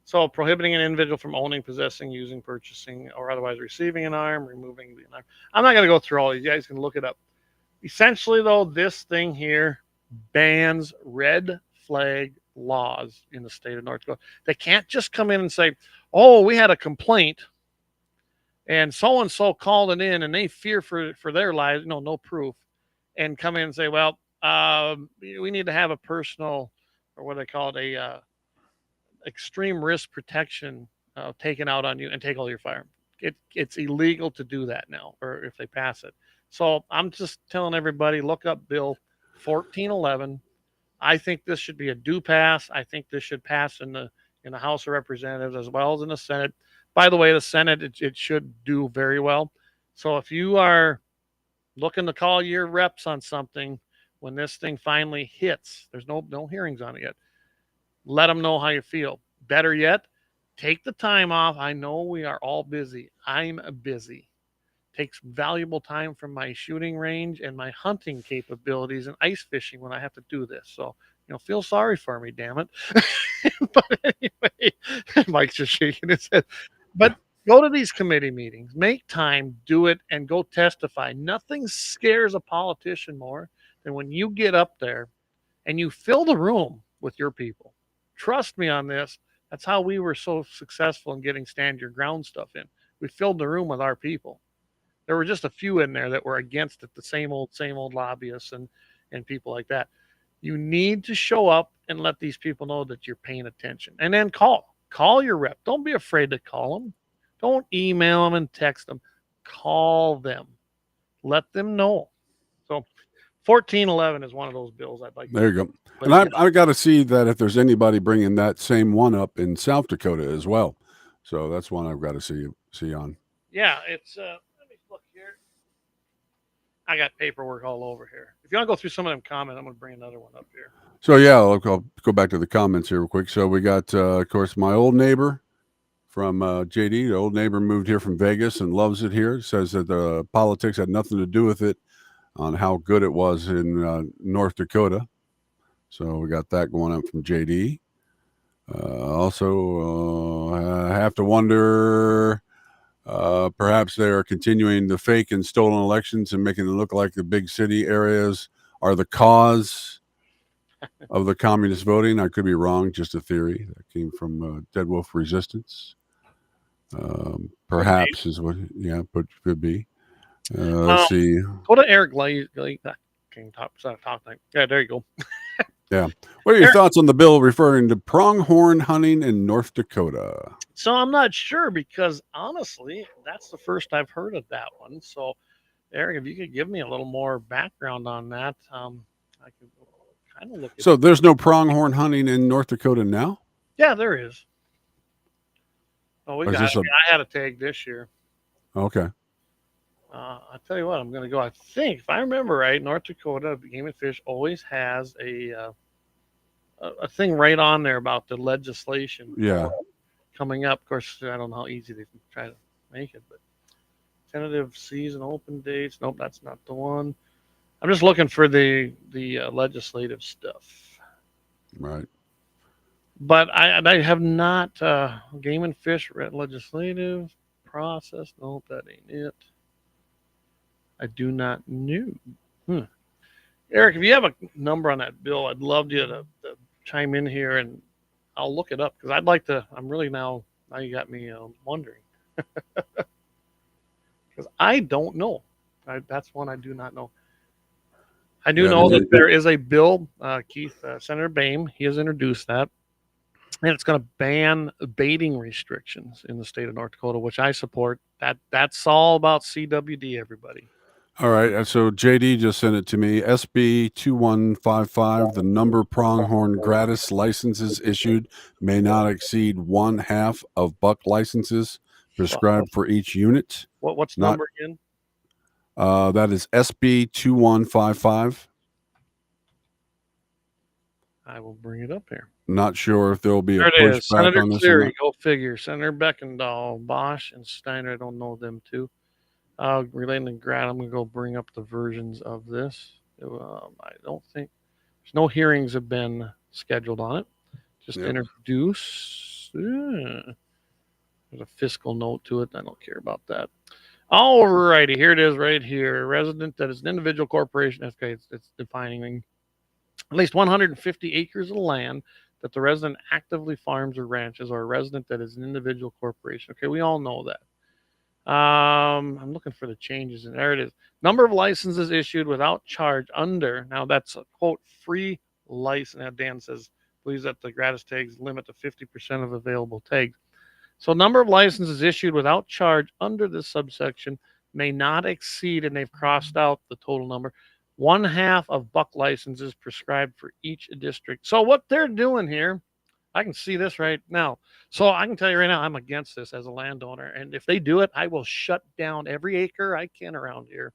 So prohibiting an individual from owning, possessing, using, purchasing, or otherwise receiving an arm, removing the arm. I'm not going to go through all these. You guys can look it up. Essentially, though, this thing here bans red flag laws in the state of North Dakota. They can't just come in and say, oh, we had a complaint and so-and-so called it in and they fear for their lives, no proof, and come in and say, well, we need to have a personal, or what they call it, a extreme risk protection taken out on you and take all your firearms. It's illegal to do that now, or if they pass it. So I'm just telling everybody, look up Bill 1411. I think this should be a due pass. I think this should pass in the House of Representatives as well as in the Senate. By the way, the Senate, it should do very well. So if you are looking to call your reps on something when this thing finally hits, there's no hearings on it yet, let them know how you feel. Better yet, take the time off. I know we are all busy. I'm busy. Takes valuable time from my shooting range and my hunting capabilities and ice fishing when I have to do this. So, feel sorry for me, damn it. But anyway, Mike's just shaking his head. But go to these committee meetings, make time, do it, and go testify. Nothing scares a politician more than when you get up there and you fill the room with your people. Trust me on this. That's how we were so successful in getting stand your ground stuff in. We filled the room with our people. There were just a few in there that were against it, the same old lobbyists and people like that. You need to show up and let these people know that you're paying attention. And then call your rep. Don't be afraid to call them. Don't email them and text them. Call them. Let them know. So 1411 is one of those bills I'd like. There you go. And I got to see that if there's anybody bringing that same one up in South Dakota as well. So that's one I've got to see on. Yeah, it's let me look here. I got paperwork all over here. If you want to go through some of them comments, I'm going to bring another one up here. So yeah, I'll go back to the comments here real quick. So we got, of course, my old neighbor from JD. The old neighbor moved here from Vegas and loves it here. Says that the politics had nothing to do with it, on how good it was in North Dakota. So we got that going up from JD. Also, I have to wonder, perhaps they are continuing the fake and stolen elections and making it look like the big city areas are the cause of the communist voting. I could be wrong, just a theory that came from Dead Wolf Resistance. Perhaps is what, yeah, but could be. Let's see. Go to Eric King Top. Yeah, there you go. Yeah. What are your thoughts on the bill referring to pronghorn hunting in North Dakota? So I'm not sure because honestly, that's the first I've heard of that one. So, Eric, if you could give me a little more background on that, I could kind of look at So there's no pronghorn hunting in North Dakota now? Yeah, there is. Oh, we Or is got this it. I had a tag this year. Okay. I'll tell you what, I'm going to go. I think, if I remember right, North Dakota Game and Fish always has a thing right on there about the legislation coming up. Of course, I don't know how easy they can try to make it, but tentative season open dates. Nope, that's not the one. I'm just looking for the legislative stuff. Right. But I have not Game and Fish legislative process. Nope, that ain't it. I do not know. Eric, if you have a number on that bill, I'd love you to chime in here, and I'll look it up because I'd like to. I'm really now you got me wondering because I don't know. That's one I do not know. I do know that there is a bill, Senator Boehm, he has introduced that, and it's going to ban baiting restrictions in the state of North Dakota, which I support. That's all about CWD, everybody. All right. So JD just sent it to me. SB 2155, the number pronghorn gratis licenses issued may not exceed 1/2 of buck licenses prescribed for each unit. What's number again? That is SB 2155. I will bring it up here. Not sure if there'll be a there it is. pushback Senator on this. Cleary, go figure. Senator Beckendahl, Bosch, and Steiner. I don't know them too. Relating to grad, I'm going to go bring up the versions of this. I don't think there's no hearings have been scheduled on it. Just introduce. There's a fiscal note to it. I don't care about that. All righty, here it is right here. Resident that is an individual corporation. Okay, it's defining at least 150 acres of land that the resident actively farms or ranches, or a resident that is an individual corporation. Okay, we all know that. I'm looking for the changes, and there it is. Number of licenses issued without charge under. Now that's a quote free license. Now Dan says believes that the gratis tags limit to 50% of available tags. So number of licenses issued without charge under this subsection may not exceed, and they've crossed out the total number, 1/2 of buck licenses prescribed for each district. So what they're doing here, I can see this right now. So I can tell you right now, I'm against this as a landowner. And if they do it, I will shut down every acre I can around here.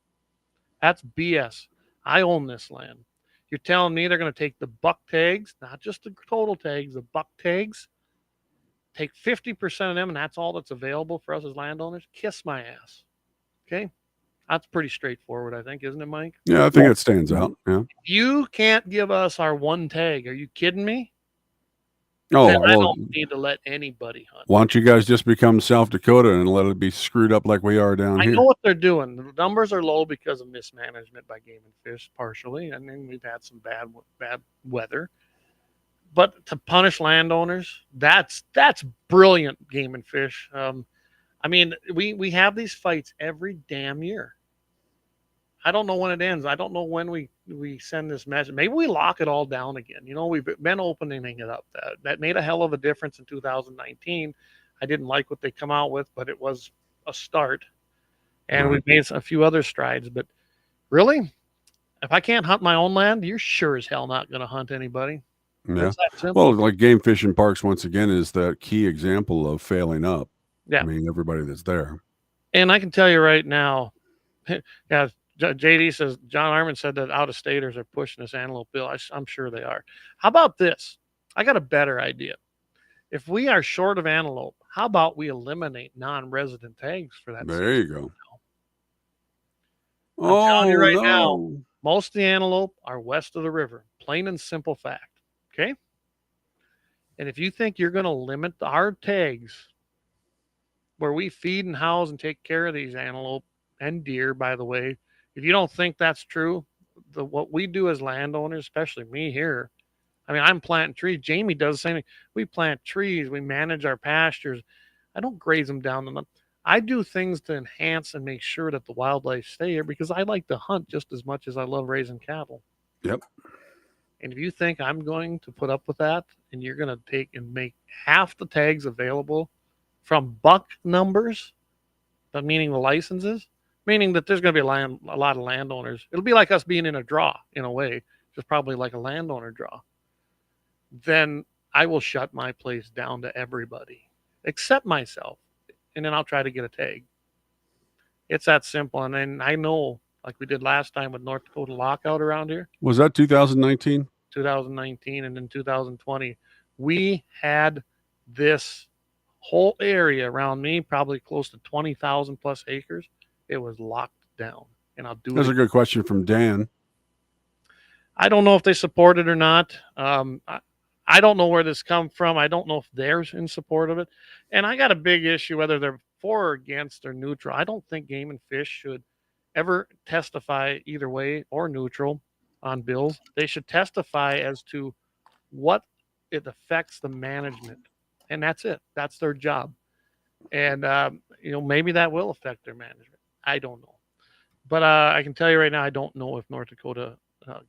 That's BS. I own this land. You're telling me they're going to take the buck tags, not just the total tags, the buck tags, take 50% of them, and that's all that's available for us as landowners? Kiss my ass. Okay? That's pretty straightforward, I think, isn't it, Mike? Yeah, I think it stands out. Yeah. You can't give us our one tag. Are you kidding me? Oh, then I well, don't need to let anybody hunt. why don't you guys just become South Dakota and let it be screwed up like we are down I here? know what they're doing. The numbers are low because of mismanagement by Game and Fish, partially, and then we've had some bad weather. But to punish landowners, that's brilliant, Game and Fish. I mean, we have these fights every damn year. I don't know when it ends. I don't know when we send this message. Maybe we lock it all down again. You know, we've been opening it up. That made a hell of a difference in 2019. I didn't like what they come out with, but it was a start. And we've made a few other strides. But really, if I can't hunt my own land, you're sure as hell not going to hunt anybody. Yeah. It's that simple. Well, like Game Fish and Parks, once again, is that key example of failing up. Yeah. I mean, everybody that's there. And I can tell you right now, yeah, JD says, John Armin said that out-of-staters are pushing this antelope bill. I'm sure they are. How about this? I got a better idea. If we are short of antelope, how about we eliminate non-resident tags for that? There you go. I'm telling you right now, most of the antelope are west of the river. Plain and simple fact. Okay? And if you think you're going to limit our tags, where we feed and house and take care of these antelope and deer, by the way, if you don't think that's true, what we do as landowners, especially me here, I mean, I'm planting trees. Jamie does the same thing. We plant trees. We manage our pastures. I don't graze them down. I do things to enhance and make sure that the wildlife stay here because I like to hunt just as much as I love raising cattle. Yep. And if you think I'm going to put up with that and you're going to take and make half the tags available from buck numbers, but meaning the licenses, meaning that there's going to be a lot of landowners. It'll be like us being in a draw in a way, just probably like a landowner draw. Then I will shut my place down to everybody except myself. And then I'll try to get a tag. It's that simple. And then I know, like we did last time with North Dakota lockout around here. Was that 2019? 2019 and then 2020. We had this whole area around me, probably close to 20,000 plus acres. It was locked down. And I'll do That's it. a good question from Dan. I don't know if they support it or not. I don't know where this come from. I don't know if they're in support of it. And I got a big issue whether they're for or against or neutral. I don't think Game and Fish should ever testify either way or neutral on bills. They should testify as to what it affects the management. And that's it. That's their job. And, maybe that will affect their management. I don't know. But I can tell you right now, I don't know if North Dakota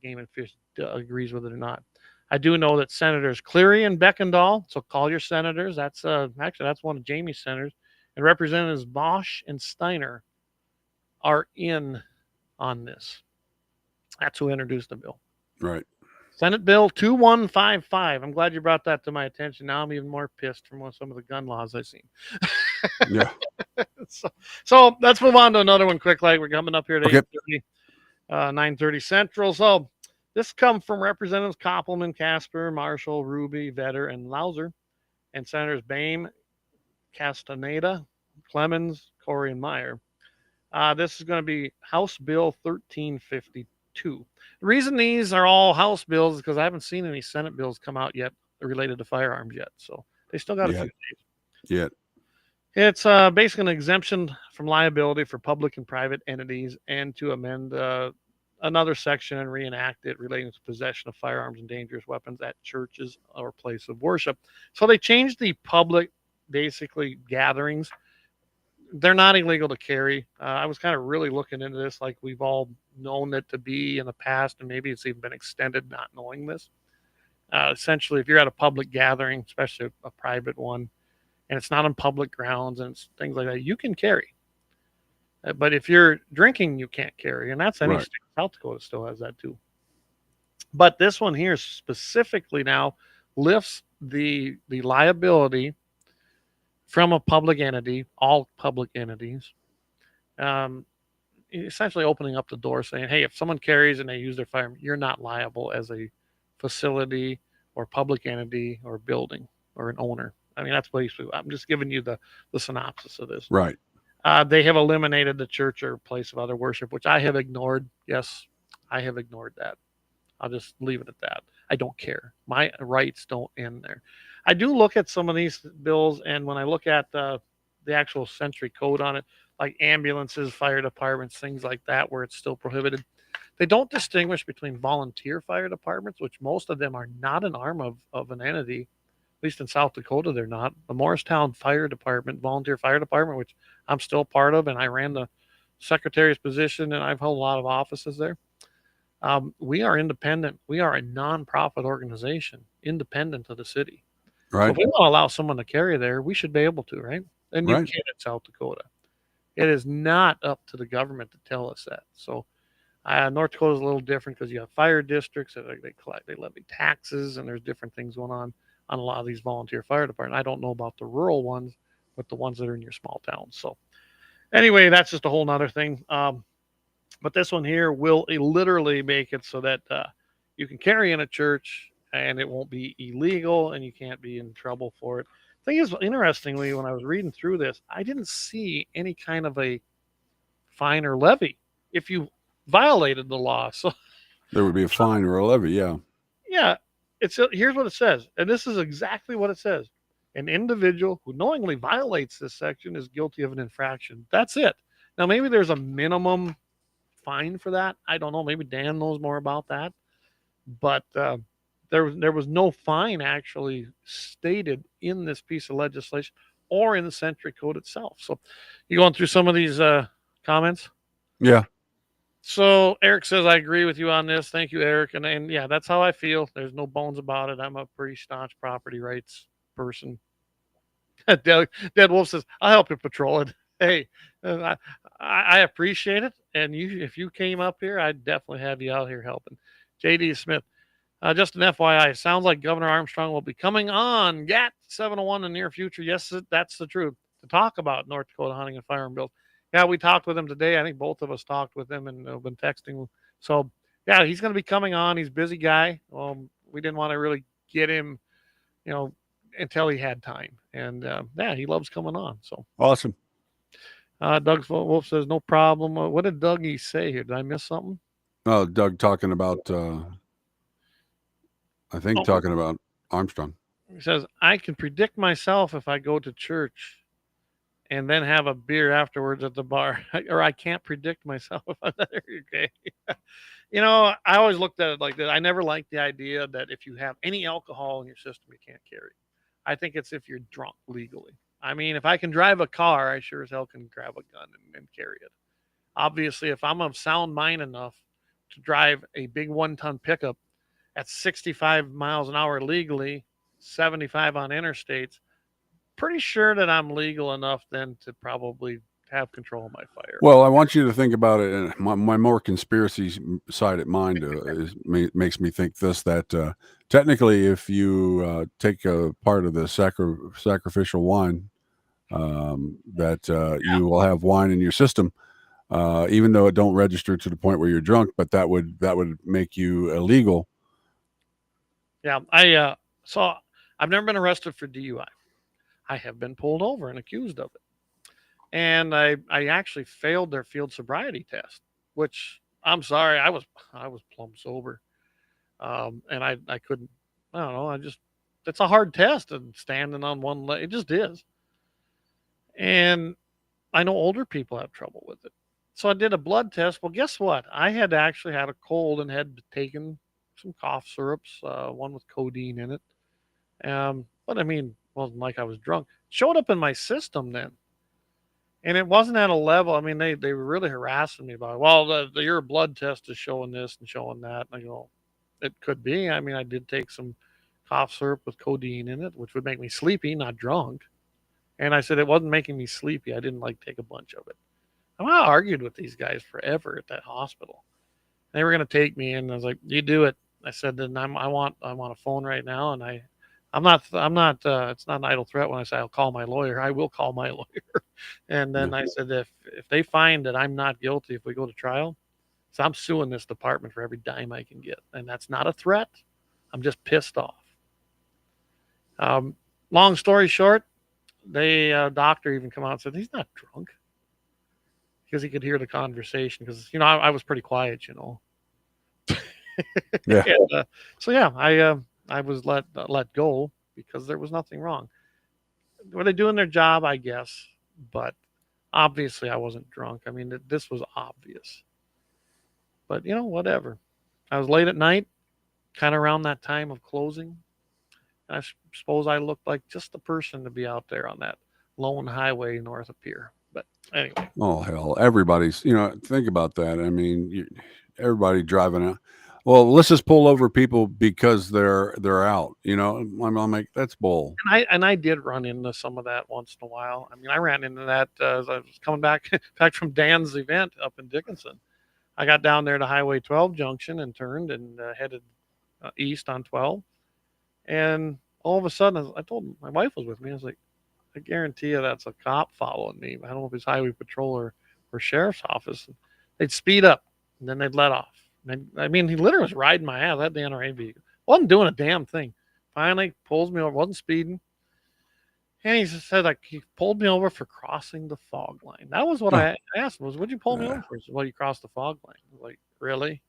Game and Fish agrees with it or not. I do know that Senators Cleary and Beckendahl, so call your senators. That's that's one of Jamie's senators, and Representatives Bosch and Steiner are in on this. That's who introduced the bill. Right. Senate Bill 2155. I'm glad you brought that to my attention. Now I'm even more pissed from some of the gun laws I've seen. Yeah. So let's move on to another one quick. Like we're coming up here at Okay. 8:30, 9:30 Central. So this comes from Representatives Koppelman, Casper, Marshall, Ruby, Vetter, and Lauser, and Senators Boehm, Castaneda, Clemens, Corey, and Meyer. This is going to be House Bill 1352. The reason these are all House bills is because I haven't seen any Senate bills come out yet related to firearms yet. So they still got a few days. Yeah. It's basically an exemption from liability for public and private entities and to amend another section and reenact it relating to possession of firearms and dangerous weapons at churches or place of worship. So they changed the public, basically, gatherings. They're not illegal to carry. I was kind of really looking into this like we've all known it to be in the past, and maybe it's even been extended not knowing this. Essentially, if you're at a public gathering, especially a private one, and it's not on public grounds and it's things like that, you can carry. But if you're drinking, you can't carry. And that's any state. South Dakota still has that too. But this one here specifically now lifts the liability from a public entity, all public entities, essentially opening up the door saying, hey, if someone carries and they use their firearm, you're not liable as a facility or public entity or building or an owner. I mean, that's basically, I'm just giving you the synopsis of this. Right. They have eliminated the church or place of other worship, which I have ignored. Yes, I have ignored that. I'll just leave it at that. I don't care. My rights don't end there. I do look at some of these bills, and when I look at the actual century code on it, like ambulances, fire departments, things like that, where it's still prohibited, they don't distinguish between volunteer fire departments, which most of them are not an arm of an entity. At least in South Dakota, they're not. The Morristown Fire Department, volunteer fire department, which I'm still part of, and I ran the secretary's position, and I've held a lot of offices there. We are independent. We are a nonprofit organization, independent of the city. Right. So if we want to allow someone to carry there, we should be able to, right? And you can in South Dakota. It is not up to the government to tell us that. So North Dakota is a little different because you have fire districts. They levy taxes, and there's different things going on a lot of these volunteer fire departments. I don't know about the rural ones, but the ones that are in your small towns. So anyway, that's just a whole nother thing. But this one here will literally make it so that you can carry in a church and it won't be illegal and you can't be in trouble for it. Thing is, interestingly, when I was reading through this, I didn't see any kind of a fine or levy if you violated the law. So there would be a fine or a levy. Yeah. Yeah. Here's what it says, and this is exactly what it says. An individual who knowingly violates this section is guilty of an infraction. That's it. Now, maybe there's a minimum fine for that. I don't know. Maybe Dan knows more about that. But there was no fine actually stated in this piece of legislation or in the Century Code itself. So you going through some of these comments? Yeah. So Eric says, I agree with you on this. Thank you, Eric. And yeah, that's how I feel. There's no bones about it. I'm a pretty staunch property rights person. Dead Wolf says, I'll help you patrol it. Hey, I appreciate it. And if you came up here, I'd definitely have you out here helping. JD Smith, just an FYI, it sounds like Governor Armstrong will be coming on GAT-701 in the near future. Yes, that's the truth. To talk about North Dakota hunting and firearm bills. Yeah, we talked with him today. I think both of us talked with him and been texting. So, yeah, he's going to be coming on. He's a busy guy. We didn't want to really get him, until he had time. And, yeah, he loves coming on. So awesome. Doug Wolf says, no problem. What did Dougie say here? Did I miss something? Oh, Doug talking about, talking about Armstrong. He says, I can predict myself if I go to church and then have a beer afterwards at the bar, or I can't predict myself if I'm there. Okay. I always looked at it like that. I never liked the idea that if you have any alcohol in your system, you can't carry. I think it's if you're drunk legally. I mean, if I can drive a car, I sure as hell can grab a gun and carry it. Obviously, if I'm of sound mind enough to drive a big 1-ton pickup at 65 miles an hour legally, 75 on interstates, pretty sure that I'm legal enough then to probably have control of my fire. Well, I want you to think about it. And my more conspiracy sided mind makes me think that technically, if you take a part of the sacrificial wine, you will have wine in your system, even though it don't register to the point where you're drunk, but that would make you illegal. Yeah, so I've never been arrested for DUI. I have been pulled over and accused of it. And I actually failed their field sobriety test, which I'm sorry, I was plumb sober. And I couldn't, I don't know, it's a hard test and standing on one leg, it just is. And I know older people have trouble with it. So I did a blood test. Well, guess what? I had actually had a cold and had taken some cough syrups, one with codeine in it. But I mean, it wasn't like I was drunk. Showed up in my system then. And it wasn't at a level. I mean, they were really harassing me about it. Well, your blood test is showing this and showing that. And I go, it could be. I mean, I did take some cough syrup with codeine in it, which would make me sleepy, not drunk. And I said it wasn't making me sleepy. I didn't take a bunch of it. I argued with these guys forever at that hospital. They were going to take me in. I was like, you do it. I said, then I want a phone right now. And I'm not, it's not an idle threat when I say I'll call my lawyer. I will call my lawyer. And then I said, if they find that I'm not guilty, if we go to trial, so I'm suing this department for every dime I can get. And that's not a threat. I'm just pissed off. Long story short, the doctor even come out and said, he's not drunk. Because he could hear the conversation. Because, I was pretty quiet, Yeah. And, so, yeah, I was let go because there was nothing wrong. Were they doing their job? I guess. But obviously I wasn't drunk. I mean, this was obvious. But, whatever. I was late at night, kind of around that time of closing. I suppose I looked like just the person to be out there on that lone highway north of Pier. But anyway. Oh, hell. Everybody's, think about that. I mean, everybody driving out. Well, let's just pull over people because they're out. I'm like, that's bull. And I did run into some of that once in a while. I mean, I ran into that as I was coming back from Dan's event up in Dickinson. I got down there to Highway 12 junction and turned and headed east on 12. And all of a sudden, I told him, my wife was with me. I was like, I guarantee you that's a cop following me. I don't know if it's highway patrol or sheriff's office. They'd speed up and then they'd let off. I mean, he literally was riding my ass. That the NRA vehicle wasn't doing a damn thing. Finally, pulls me over. Wasn't speeding. And he said, he pulled me over for crossing the fog line. That was what I asked him. What'd you pull me over for? He said, well, you crossed the fog line. I was like, really?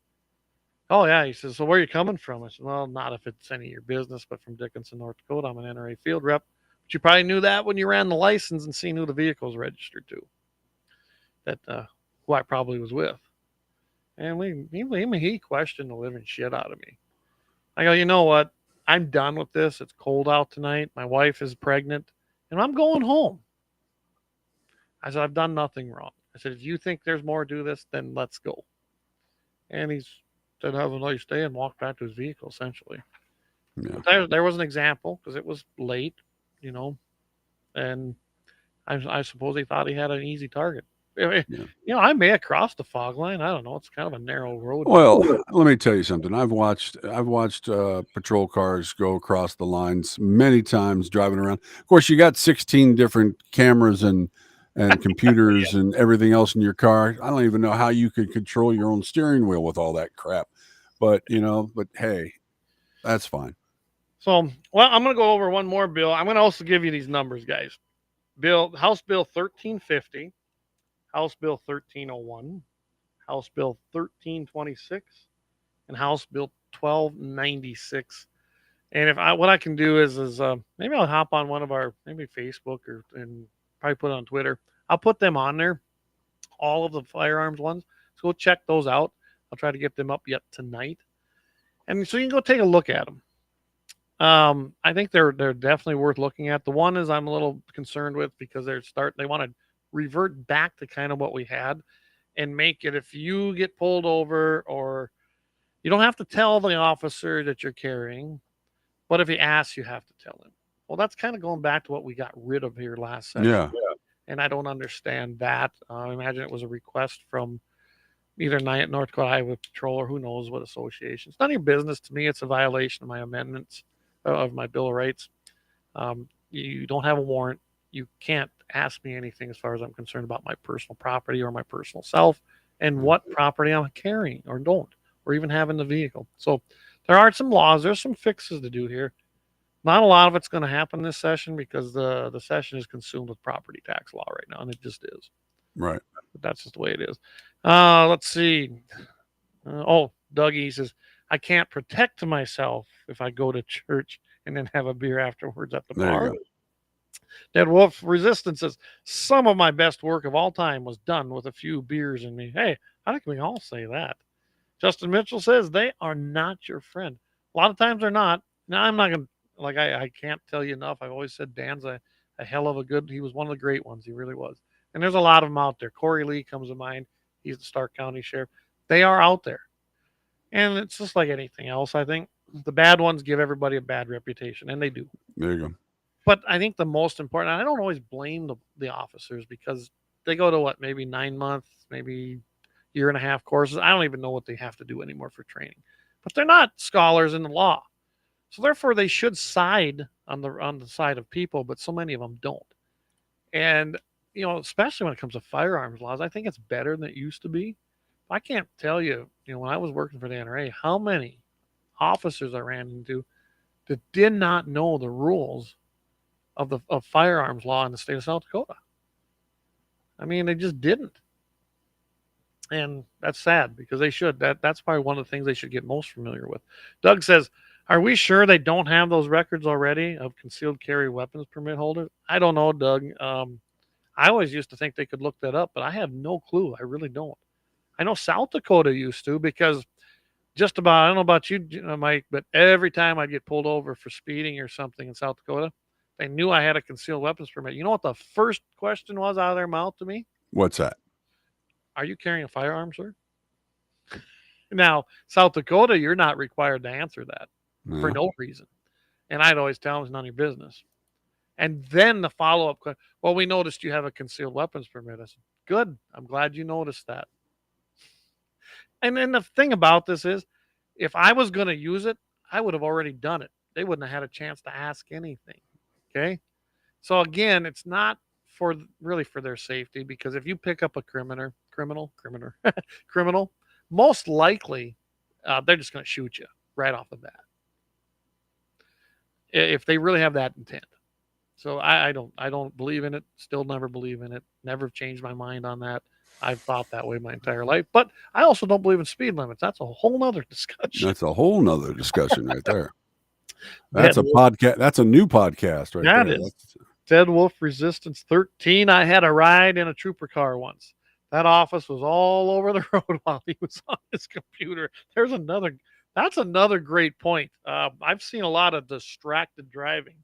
Oh, yeah. He says, so where are you coming from? I said, well, not if it's any of your business, but from Dickinson, North Dakota. I'm an NRA field rep. But you probably knew that when you ran the license and seen who the vehicle's registered to, that who I probably was with. And he questioned the living shit out of me. I go, you know what? I'm done with this. It's cold out tonight. My wife is pregnant, and I'm going home. I said, I've done nothing wrong. I said, if you think there's more to this, then let's go. And he said, have a nice day, and walked back to his vehicle, essentially. Yeah. But there was an example, because it was late, and I suppose he thought he had an easy target. I may have crossed the fog line. I don't know. It's kind of a narrow road. Well, let me tell you something. I've watched patrol cars go across the lines many times driving around. Of course, you got 16 different cameras and computers and everything else in your car. I don't even know how you could control your own steering wheel with all that crap. But hey, that's fine. So, well, I'm going to go over one more bill. I'm going to also give you these numbers, guys. House Bill 1350, House Bill 1301, House Bill 1326, and House Bill 1296. And what I can do is maybe I'll hop on one of our Facebook and probably put it on Twitter. I'll put them on there, all of the firearms ones. So go check those out. I'll try to get them up yet tonight, and so you can go take a look at them. I think they're definitely worth looking at. The one is I'm a little concerned with because they want to revert back to kind of what we had and make it, if you get pulled over, or you don't have to tell the officer that you're carrying, but if he asks, you have to tell him. Well, that's kind of going back to what we got rid of here last session. Yeah. And I don't understand that. I imagine it was a request from either North Dakota Highway Patrol or who knows what association. It's none of your business to me. It's a violation of my amendments of my Bill of Rights. You don't have a warrant. You can't ask me anything as far as I'm concerned about my personal property or my personal self and what property I'm carrying or don't, or even have in the vehicle. So there are some laws. There's some fixes to do here. Not a lot of it's going to happen this session because the session is consumed with property tax law right now, and it just is. Right. But that's just the way it is. Let's see. Dougie says, I can't protect myself if I go to church and then have a beer afterwards at the bar. Dead Wolf Resistance says, some of my best work of all time was done with a few beers in me. Hey, I think we all say that. Justin Mitchell says, they are not your friend. A lot of times they're not. Now, I'm not going to, I can't tell you enough. I've always said Dan's a hell of a good, he was one of the great ones. He really was. And there's a lot of them out there. Corey Lee comes to mind. He's the Stark County Sheriff. They are out there. And it's just like anything else, I think. The bad ones give everybody a bad reputation, and they do. There you go. But I think the most important, I don't always blame the officers because they go to maybe 9 months, maybe year and a half courses. I don't even know what they have to do anymore for training. But they're not scholars in the law. So therefore they should side on the side of people, but so many of them don't. And especially when it comes to firearms laws, I think it's better than it used to be. I can't tell you, when I was working for the NRA, how many officers I ran into that did not know the rules of firearms law in the state of South Dakota. I mean, they just didn't. And that's sad because they should. That's probably one of the things they should get most familiar with. Doug says, are we sure they don't have those records already of concealed carry weapons permit holders? I don't know, Doug. I always used to think they could look that up, but I have no clue. I really don't. I know South Dakota used to, because just about, I don't know about you, Mike, but every time I'd get pulled over for speeding or something in South Dakota, they knew I had a concealed weapons permit. You know what the first question was out of their mouth to me? What's that? Are you carrying a firearm, sir? Now, South Dakota, you're not required to answer that for no reason. And I'd always tell them it's none of your business. And then the follow-up question, well, we noticed you have a concealed weapons permit. I said, good. I'm glad you noticed that. And then the thing about this is, if I was going to use it, I would have already done it. They wouldn't have had a chance to ask anything. Okay? So again, it's not really for their safety, because if you pick up a criminal, most likely they're just going to shoot you right off the bat if they really have that intent. So I don't believe in it. Still never believe in it. Never changed my mind on that. I've thought that way my entire life. But I also don't believe in speed limits. That's a whole nother discussion. That's a whole nother discussion right there. That's a podcast. That's a new podcast right there. That is. Dead Wolf Resistance 13. I had a ride in a trooper car once. That office was all over the road while he was on his computer. That's another great point. I've seen a lot of distracted driving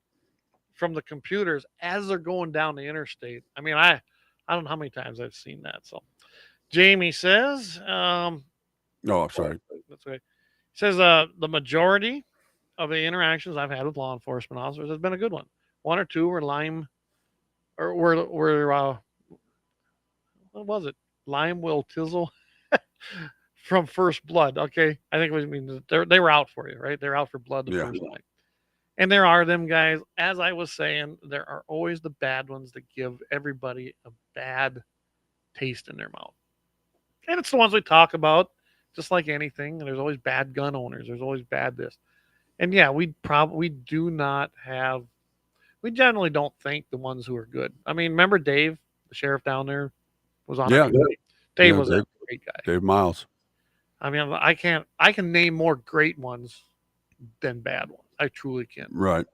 from the computers as they're going down the interstate. I mean, I don't know how many times I've seen that. So Jamie says, I'm sorry. That's okay. He says, the majority of the interactions I've had with law enforcement officers has been a good one. One or two were what was it? Lime will tizzle from First Blood. Okay. I think it means they were out for you, right? They're out for blood the first night. And there are them guys, as I was saying, there are always the bad ones that give everybody a bad taste in their mouth. And it's the ones we talk about, just like anything. And there's always bad gun owners. There's always bad this. And yeah, we generally don't think the ones who are good. I mean, remember Dave, the sheriff down there, was on. Yeah, Dave was a great guy. Dave Miles. I mean, I can name more great ones than bad ones. I truly can. Right.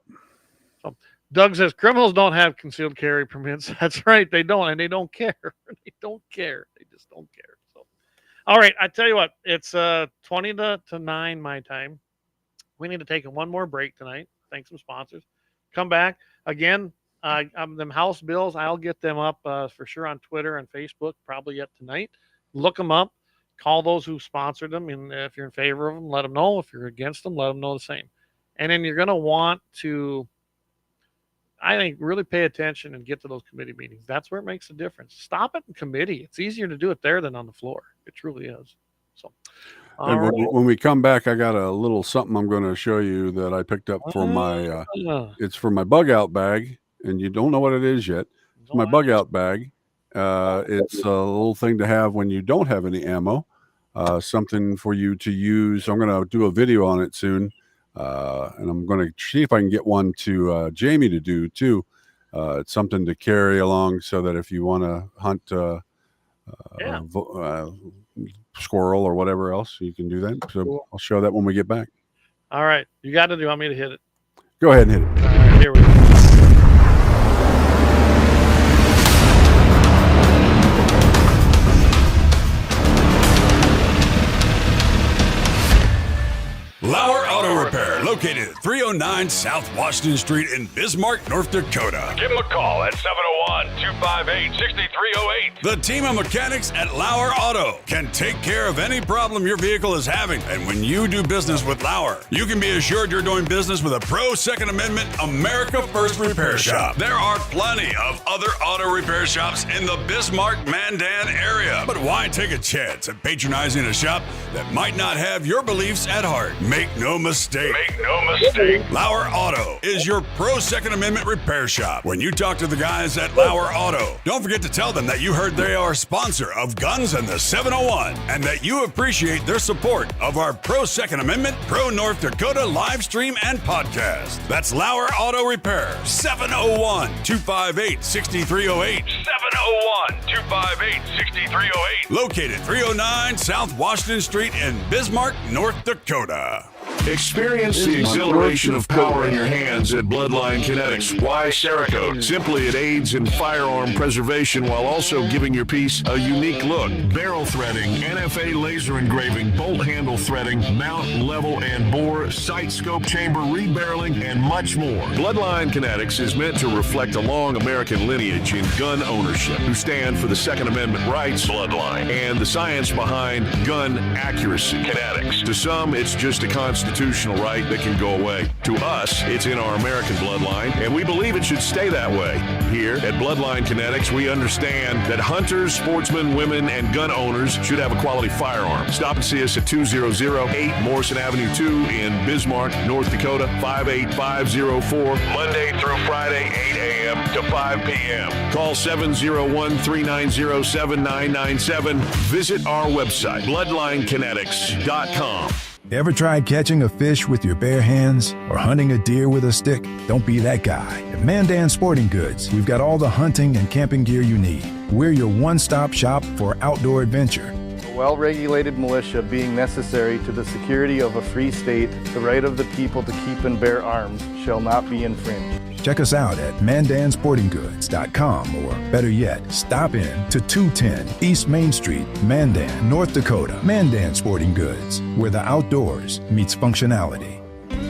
So Doug says criminals don't have concealed carry permits. That's right. They don't, and they don't care. They don't care. They just don't care. So, all right. I tell you what, it's 20 to 9 my time. We need to take one more break tonight. Thank some sponsors. Come back again. Them house bills, I'll get them up for sure on Twitter and Facebook, probably yet tonight. Look them up. Call those who sponsored them, and if you're in favor of them, let them know. If you're against them, let them know the same. And then you're going to want to, I think, really pay attention and get to those committee meetings. That's where it makes a difference. Stop it in committee. It's easier to do it there than on the floor. It truly is. So, when we come back, I got a little something I'm going to show you that I picked up for my, it's for my bug out bag, and you don't know what it is yet. It's my bug out bag. It's a little thing to have when you don't have any ammo, something for you to use. I'm going to do a video on it soon. And I'm going to see if I can get one to Jamie to do too. It's something to carry along so that if you want to hunt squirrel or whatever else, you can do that. So cool. I'll show that when we get back. All right. You got to do. Want me to hit it? Go ahead and hit it. All right, here we go. Lauer Auto Repair, located at 309 South Washington Street in Bismarck, North Dakota. Give them a call at 701-258-6308. The team of mechanics at Lauer Auto can take care of any problem your vehicle is having. And when you do business with Lauer, you can be assured you're doing business with a pro Second Amendment America First repair shop. There are plenty of other auto repair shops in the Bismarck-Mandan area. But why take a chance at patronizing a shop that might not have your beliefs at heart? Make no mistake. Lauer Auto is your pro Second Amendment repair shop. When you talk to the guys at Lauer Auto, don't forget to tell them that you heard they are a sponsor of Guns and the 701 and that you appreciate their support of our pro Second Amendment, pro North Dakota live stream and podcast. That's Lauer Auto Repair, 701-258-6308. 701-258-6308. Located 309 South Washington Street in Bismarck, North Dakota. Experience the exhilaration of power in your hands at Bloodline Kinetics. Why Cerakote? Simply, it aids in firearm preservation while also giving your piece a unique look. Barrel threading, NFA laser engraving, bolt handle threading, mount, level, and bore, sight scope chamber, rebarreling, and much more. Bloodline Kinetics is meant to reflect a long American lineage in gun ownership, who stand for the Second Amendment rights, Bloodline, and the science behind gun accuracy. Kinetics. To some, it's just a constitutional right that can go away. To us, it's in our American bloodline, and we believe it should stay that way. Here at Bloodline Kinetics, we understand that hunters, sportsmen, women, and gun owners should have a quality firearm. Stop and see us at 2008 Morrison Avenue 2 in Bismarck, North Dakota, 58504, Monday through Friday, 8 a.m. to 5 p.m. Call 701-390-7997. Visit our website, bloodlinekinetics.com. Ever tried catching a fish with your bare hands or hunting a deer with a stick? Don't be that guy. At Mandan Sporting Goods, we've got all the hunting and camping gear you need. We're your one-stop shop for outdoor adventure. A well-regulated militia being necessary to the security of a free state, the right of the people to keep and bear arms shall not be infringed. Check us out at mandansportinggoods.com, or better yet, stop in to 210 East Main Street, Mandan, North Dakota. Mandan Sporting Goods, where the outdoors meets functionality.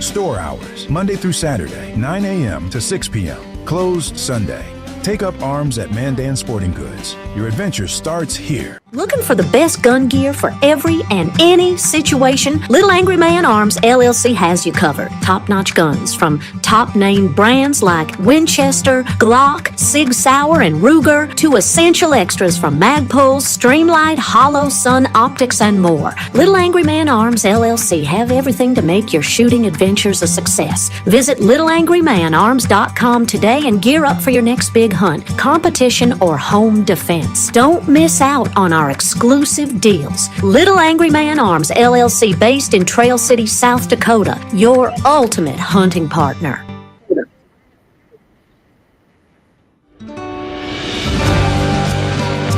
Store hours, Monday through Saturday, 9 a.m. to 6 p.m. Closed Sunday. Take up arms at Mandan Sporting Goods. Your adventure starts here. Looking for the best gun gear for every and any situation? Little Angry Man Arms LLC has you covered. Top-notch guns from top-name brands like Winchester, Glock, Sig Sauer, and Ruger to essential extras from Magpul's, Streamlight, Hollow, Sun Optics, and more. Little Angry Man Arms LLC have everything to make your shooting adventures a success. Visit littleangrymanarms.com today and gear up for your next big hunt, competition, or home defense. Don't miss out on our exclusive deals. Little Angry Man Arms LLC, based in Trail City, South Dakota, your ultimate hunting partner.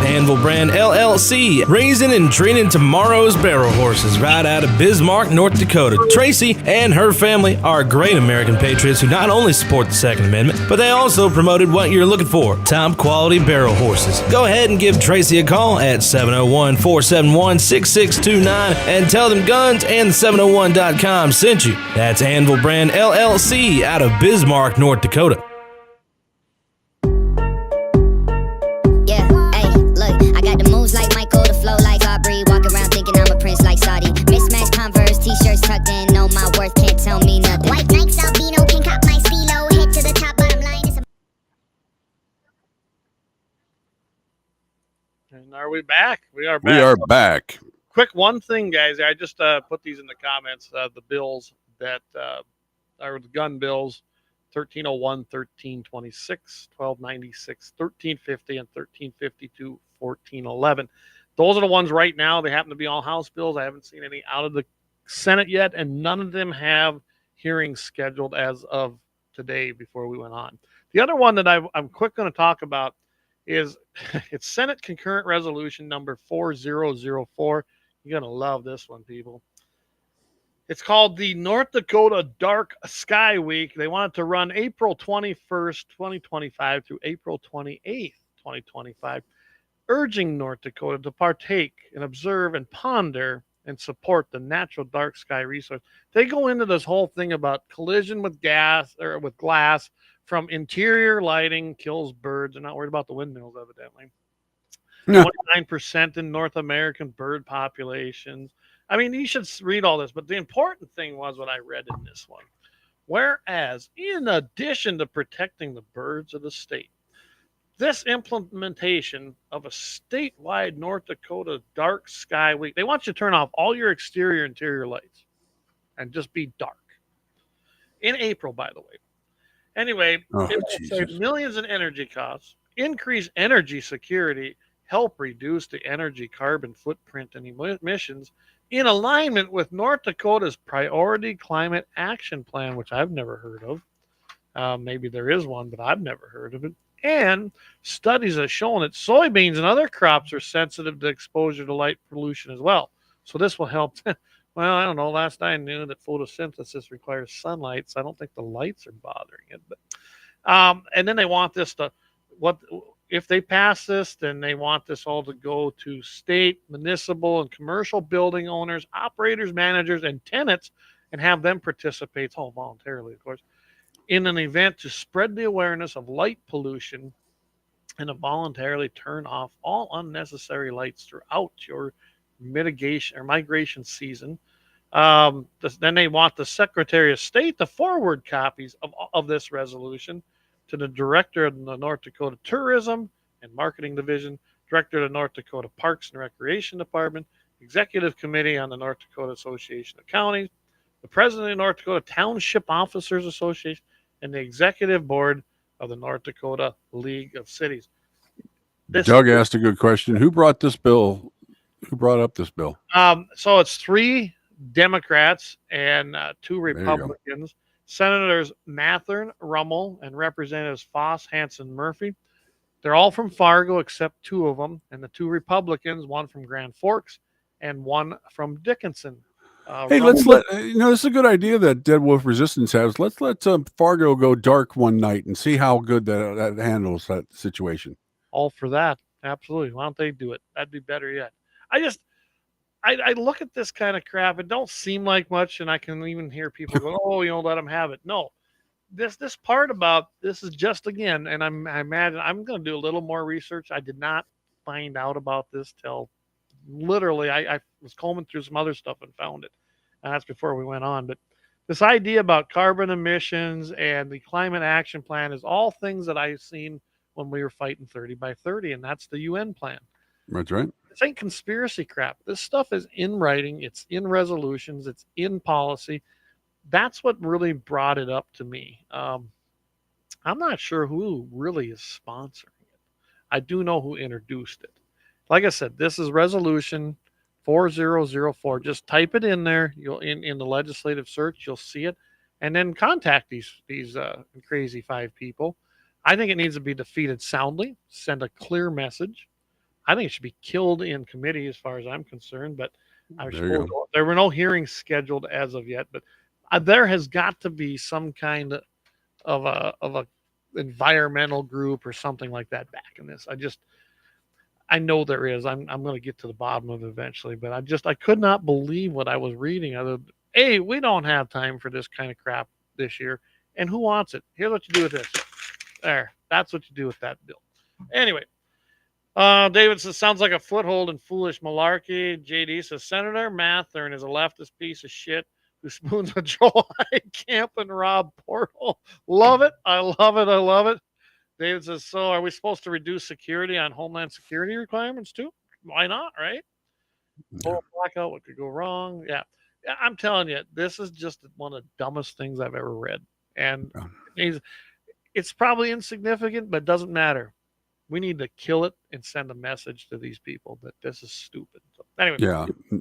Anvil Brand LLC, raising and training tomorrow's barrel horses right out of Bismarck, North Dakota. Tracy and her family are great American patriots who not only support the Second Amendment, but they also promoted what you're looking for, top quality barrel horses. Go ahead and give Tracy a call at 701-471-6629 and tell them Guns and 701.com sent you. That's Anvil Brand LLC out of Bismarck, North Dakota. Like Michael, the flow like Aubrey. Walk around thinking I'm a prince like Saudi. Mismatched Converse, t-shirts tucked in. Know my worth, can't tell me nothing. White Nikes, albino, can cop my stilo. Head to the top, bottom line is And are we back? We are back. We are back. Quick one thing, guys. I just put these in the comments. The bills that are the gun bills. 1301, 1326, 1296, 1350, and 1352, 1411. Those are the ones right now. They happen to be all House bills. I haven't seen any out of the Senate yet, and none of them have hearings scheduled as of today before we went on. The other one that I'm quick going to talk about is it's Senate Concurrent Resolution number 4004. You're going to love this one, people. It's called the North Dakota Dark Sky Week. They want it to run April 21st, 2025 through April 28th, 2025, urging North Dakota to partake and observe and ponder and support the natural dark sky resource. They go into this whole thing about collision with gas or with glass from interior lighting kills birds. They're not worried about the windmills, evidently. 29% in North American bird populations. I mean, you should read all this, but the important thing was what I read in this one. Whereas, in addition to protecting the birds of the state, this implementation of a statewide North Dakota Dark Sky Week, they want you to turn off all your exterior and interior lights and just be dark. In April, by the way. Anyway, it will save millions in energy costs, increase energy security, help reduce the energy carbon footprint and emissions, in alignment with North Dakota's Priority Climate Action Plan, which I've never heard of. Maybe there is one, but I've never heard of it. And studies have shown that soybeans and other crops are sensitive to exposure to light pollution as well. So this will help. Well, I don't know. Last I knew that photosynthesis requires sunlight, so I don't think the lights are bothering it. But and then they want this to if they pass this, then they want this all to go to state, municipal, and commercial building owners, operators, managers, and tenants, and have them participate, all voluntarily, of course, in an event to spread the awareness of light pollution and to voluntarily turn off all unnecessary lights throughout your mitigation or migration season. Then they want the Secretary of State to forward copies of this resolution to the Director of the North Dakota Tourism and Marketing Division, Director of the North Dakota Parks and Recreation Department, Executive Committee on the North Dakota Association of Counties, the President of the North Dakota Township Officers Association, and the Executive Board of the North Dakota League of Cities. Doug asked a good question. Who brought this bill? Who brought up this bill? So it's 3 Democrats and 2 you go. Republicans. Senators Mathern, Rummel, and Representatives Foss, Hanson, Murphy. They're all from Fargo except 2 of them, and the 2 Republicans, one from Grand Forks and one from Dickinson. Hey, let's let this is a good idea that Dead Wolf Resistance has. Let's let Fargo go dark one night and see how good that handles that situation. All for that, absolutely. Why don't they do it? That'd be better yet. I look at this kind of crap. It don't seem like much, and I can even hear people go, "Oh, let them have it." No, this part about this is just again, and I imagine I'm going to do a little more research. I did not find out about this till literally I was combing through some other stuff and found it, and that's before we went on. But this idea about carbon emissions and the climate action plan is all things that I've seen when we were fighting 30 by 30, and that's the UN plan. That's right. This ain't conspiracy crap. This stuff is in writing. It's in resolutions. It's in policy. That's what really brought it up to me. I'm not sure who really is sponsoring it. I do know who introduced it. Like I said, this is resolution 4004. Just type it in there. You'll in the legislative search, you'll see it, and then contact these crazy 5 people. I think it needs to be defeated soundly. Send a clear message. I think it should be killed in committee, as far as I'm concerned. But there were no hearings scheduled as of yet. But there has got to be some kind of a environmental group or something like that back in this. I know there is. I'm going to get to the bottom of it eventually. But I could not believe what I was reading. Hey, we don't have time for this kind of crap this year. And who wants it? Here's what you do with this. There. That's what you do with that bill. Anyway. David says, sounds like a foothold in foolish malarkey. JD says, Senator Mathern is a leftist piece of shit who spoons a Joe Heitkamp and Rob Portal. Love it. I love it. I love it. David says, so are we supposed to reduce security on Homeland Security requirements too? Why not, right? Oh, blackout, what could go wrong? Yeah. I'm telling you, this is just one of the dumbest things I've ever read. And it's probably insignificant, but it doesn't matter. We need to kill it and send a message to these people that this is stupid. So anyway,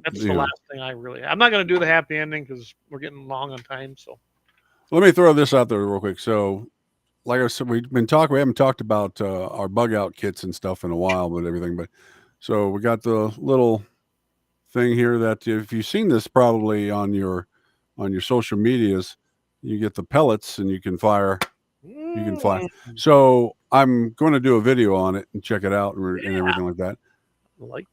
that's the last thing I'm not going to do the happy ending because we're getting long on time. So let me throw this out there real quick. So like I said, we haven't talked about our bug out kits and stuff in a while, but everything. But so we got the little thing here that if you've seen this probably on your social medias, you get the pellets and you can fire. You can fly. So I'm going to do a video on it and check it out and everything like that.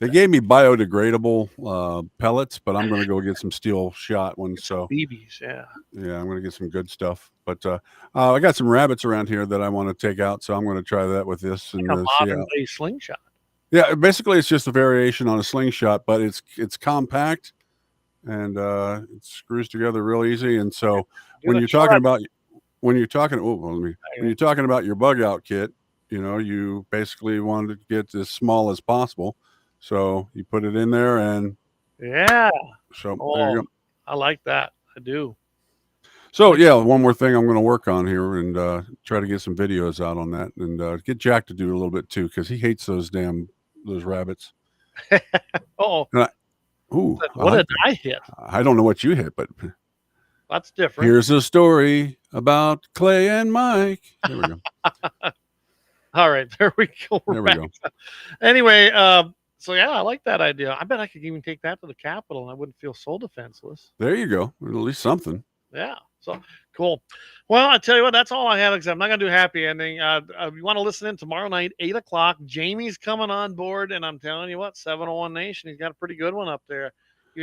They gave me biodegradable pellets, but I'm going to go get some steel shot ones. So BBs, yeah, I'm going to get some good stuff. But I got some rabbits around here that I want to take out, so I'm going to try that with this. Like a modern day slingshot. Yeah, basically it's just a variation on a slingshot, but it's compact and it screws together real easy. And so when you're talking about your bug out kit, you basically want to get as small as possible. So you put it in there and so there you go. I like that. I do. So one more thing I'm going to work on here and try to get some videos out on that and get Jack to do a little bit too, because he hates those rabbits. What did I hit? I don't know what you hit, but that's different. Here's a story about Clay and Mike. There we go. All right, there we go. There we go. Anyway, so I like that idea. I bet I could even take that to the Capitol and I wouldn't feel so defenseless. There you go. At least something. Yeah. So cool. Well, I tell you what, that's all I have, except I'm not going to do happy ending. You want to listen in tomorrow night, 8:00. Jamie's coming on board, and I'm telling you what, 701 Nation, he's got a pretty good one up there. You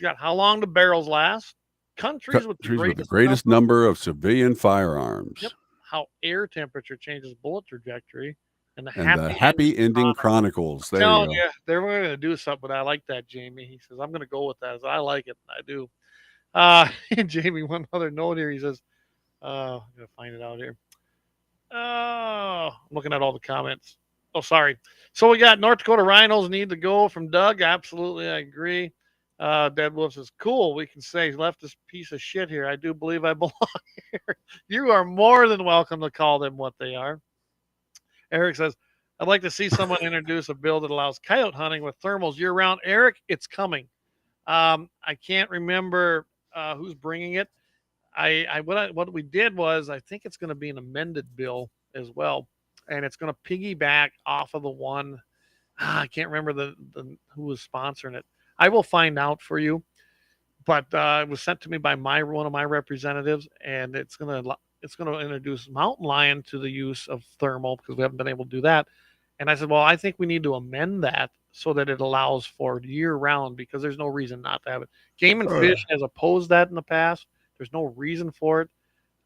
got how long do barrels last? Countries with the greatest number of civilian firearms. Yep. How air temperature changes bullet trajectory. And the Happy Ending Chronicles. There you go. Yeah, they're going to do something, but I like that, Jamie. He says, I'm going to go with that. I like it. I do. Jamie, one other note here. He says, I'm going to find it out here. I'm looking at all the comments. Oh, sorry. So we got North Dakota rhinos need to go from Doug. Absolutely, I agree. Dead Wolf says, cool. We can say leftist piece of shit here. I do believe I belong here. You are more than welcome to call them what they are. Eric says, I'd like to see someone introduce a bill that allows coyote hunting with thermals year-round. Eric, it's coming. I can't remember who's bringing it. What we did was, I think it's going to be an amended bill as well, and it's going to piggyback off of the one. I can't remember the who was sponsoring it. I will find out for you, but it was sent to me by one of my representatives, and it's gonna introduce mountain lion to the use of thermal because we haven't been able to do that. And I said, well, I think we need to amend that so that it allows for year round because there's no reason not to have it. Game and Fish has opposed that in the past. There's no reason for it.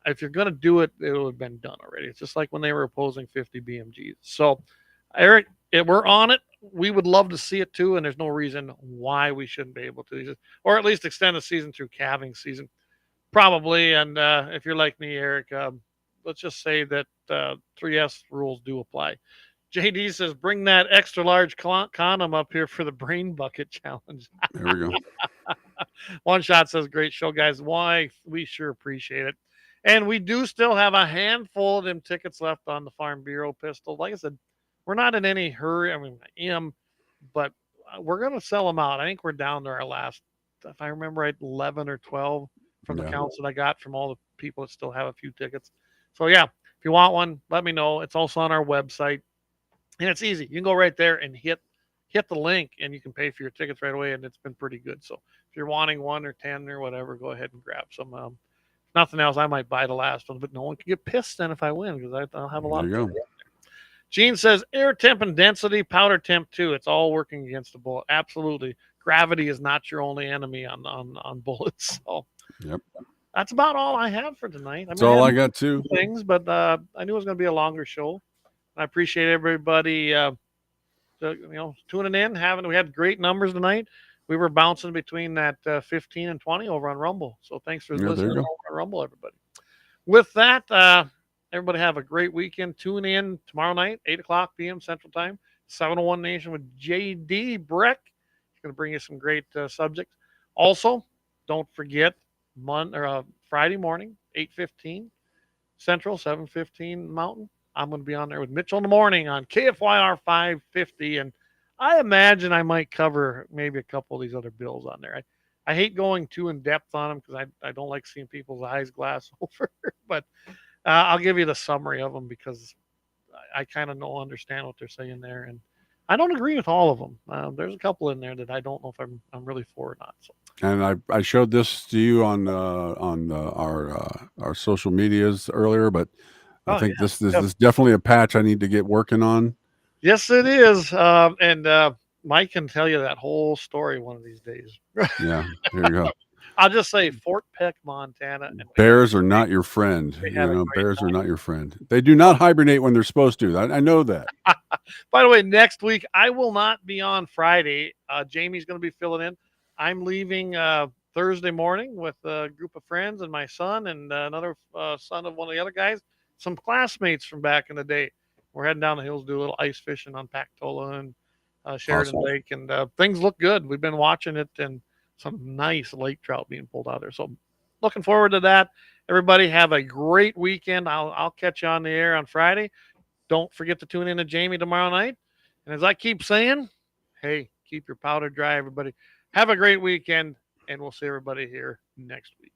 If you're going to do it, it would have been done already. It's just like when they were opposing 50 BMGs. So, Eric, we're on it. We would love to see it too, and there's no reason why we shouldn't be able to, or at least extend the season through calving season, probably. And if you're like me, Eric, let's just say that 3S rules do apply. JD says, bring that extra large condom up here for the brain bucket challenge. There we go. One Shot says, great show, guys. Why? We sure appreciate it. And we do still have a handful of them tickets left on the Farm Bureau pistol. Like I said, we're not in any hurry. I mean, I am, but we're going to sell them out. I think we're down to our last, if I remember right, 11 or 12 from the counts that I got from all the people that still have a few tickets. So, yeah, if you want one, let me know. It's also on our website. And it's easy. You can go right there and hit the link, and you can pay for your tickets right away, and it's been pretty good. So if you're wanting 1 or 10 or whatever, go ahead and grab some. If nothing else, I might buy the last one, but no one can get pissed then if I win because I'll have a lot of there. Gene says, air temp and density, powder temp too. It's all working against the bullet. Absolutely. Gravity is not your only enemy on bullets. So yep. That's about all I have for tonight. That's all I got too. Things, but I knew it was going to be a longer show. I appreciate everybody, tuning in. We had great numbers tonight. We were bouncing between that 15 and 20 over on Rumble. So thanks for listening over on Rumble, everybody. With that, everybody have a great weekend. Tune in tomorrow night, 8:00 p.m. Central Time, 701 Nation with J.D. Breck. He's going to bring you some great subjects. Also, don't forget Friday morning, 8:15 Central, 7:15 Mountain. I'm going to be on there with Mitchell in the morning on KFYR 550, and I imagine I might cover maybe a couple of these other bills on there. I hate going too in depth on them because I don't like seeing people's eyes glass over, but I'll give you the summary of them because I kind of understand what they're saying there, and I don't agree with all of them. There's a couple in there that I don't know if I'm really for or not. So. And I showed this to you on our social medias earlier, but I think this is definitely a patch I need to get working on. Yes, it is. And Mike can tell you that whole story one of these days. Yeah, here you go. I'll just say Fort Peck, Montana. And bears are not your friend. Bears are not your friend. They do not hibernate when they're supposed to. I know that. By the way, next week, I will not be on Friday. Jamie's going to be filling in. I'm leaving Thursday morning with a group of friends and my son and another son of one of the other guys, some classmates from back in the day. We're heading down the hills to do a little ice fishing on Pactola and Sheridan Lake, and things look good. We've been watching it, and some nice lake trout being pulled out there. So looking forward to that. Everybody have a great weekend. I'll catch you on the air on Friday. Don't forget to tune in to Jamie tomorrow night. And as I keep saying, hey, keep your powder dry, everybody. Have a great weekend, and we'll see everybody here next week.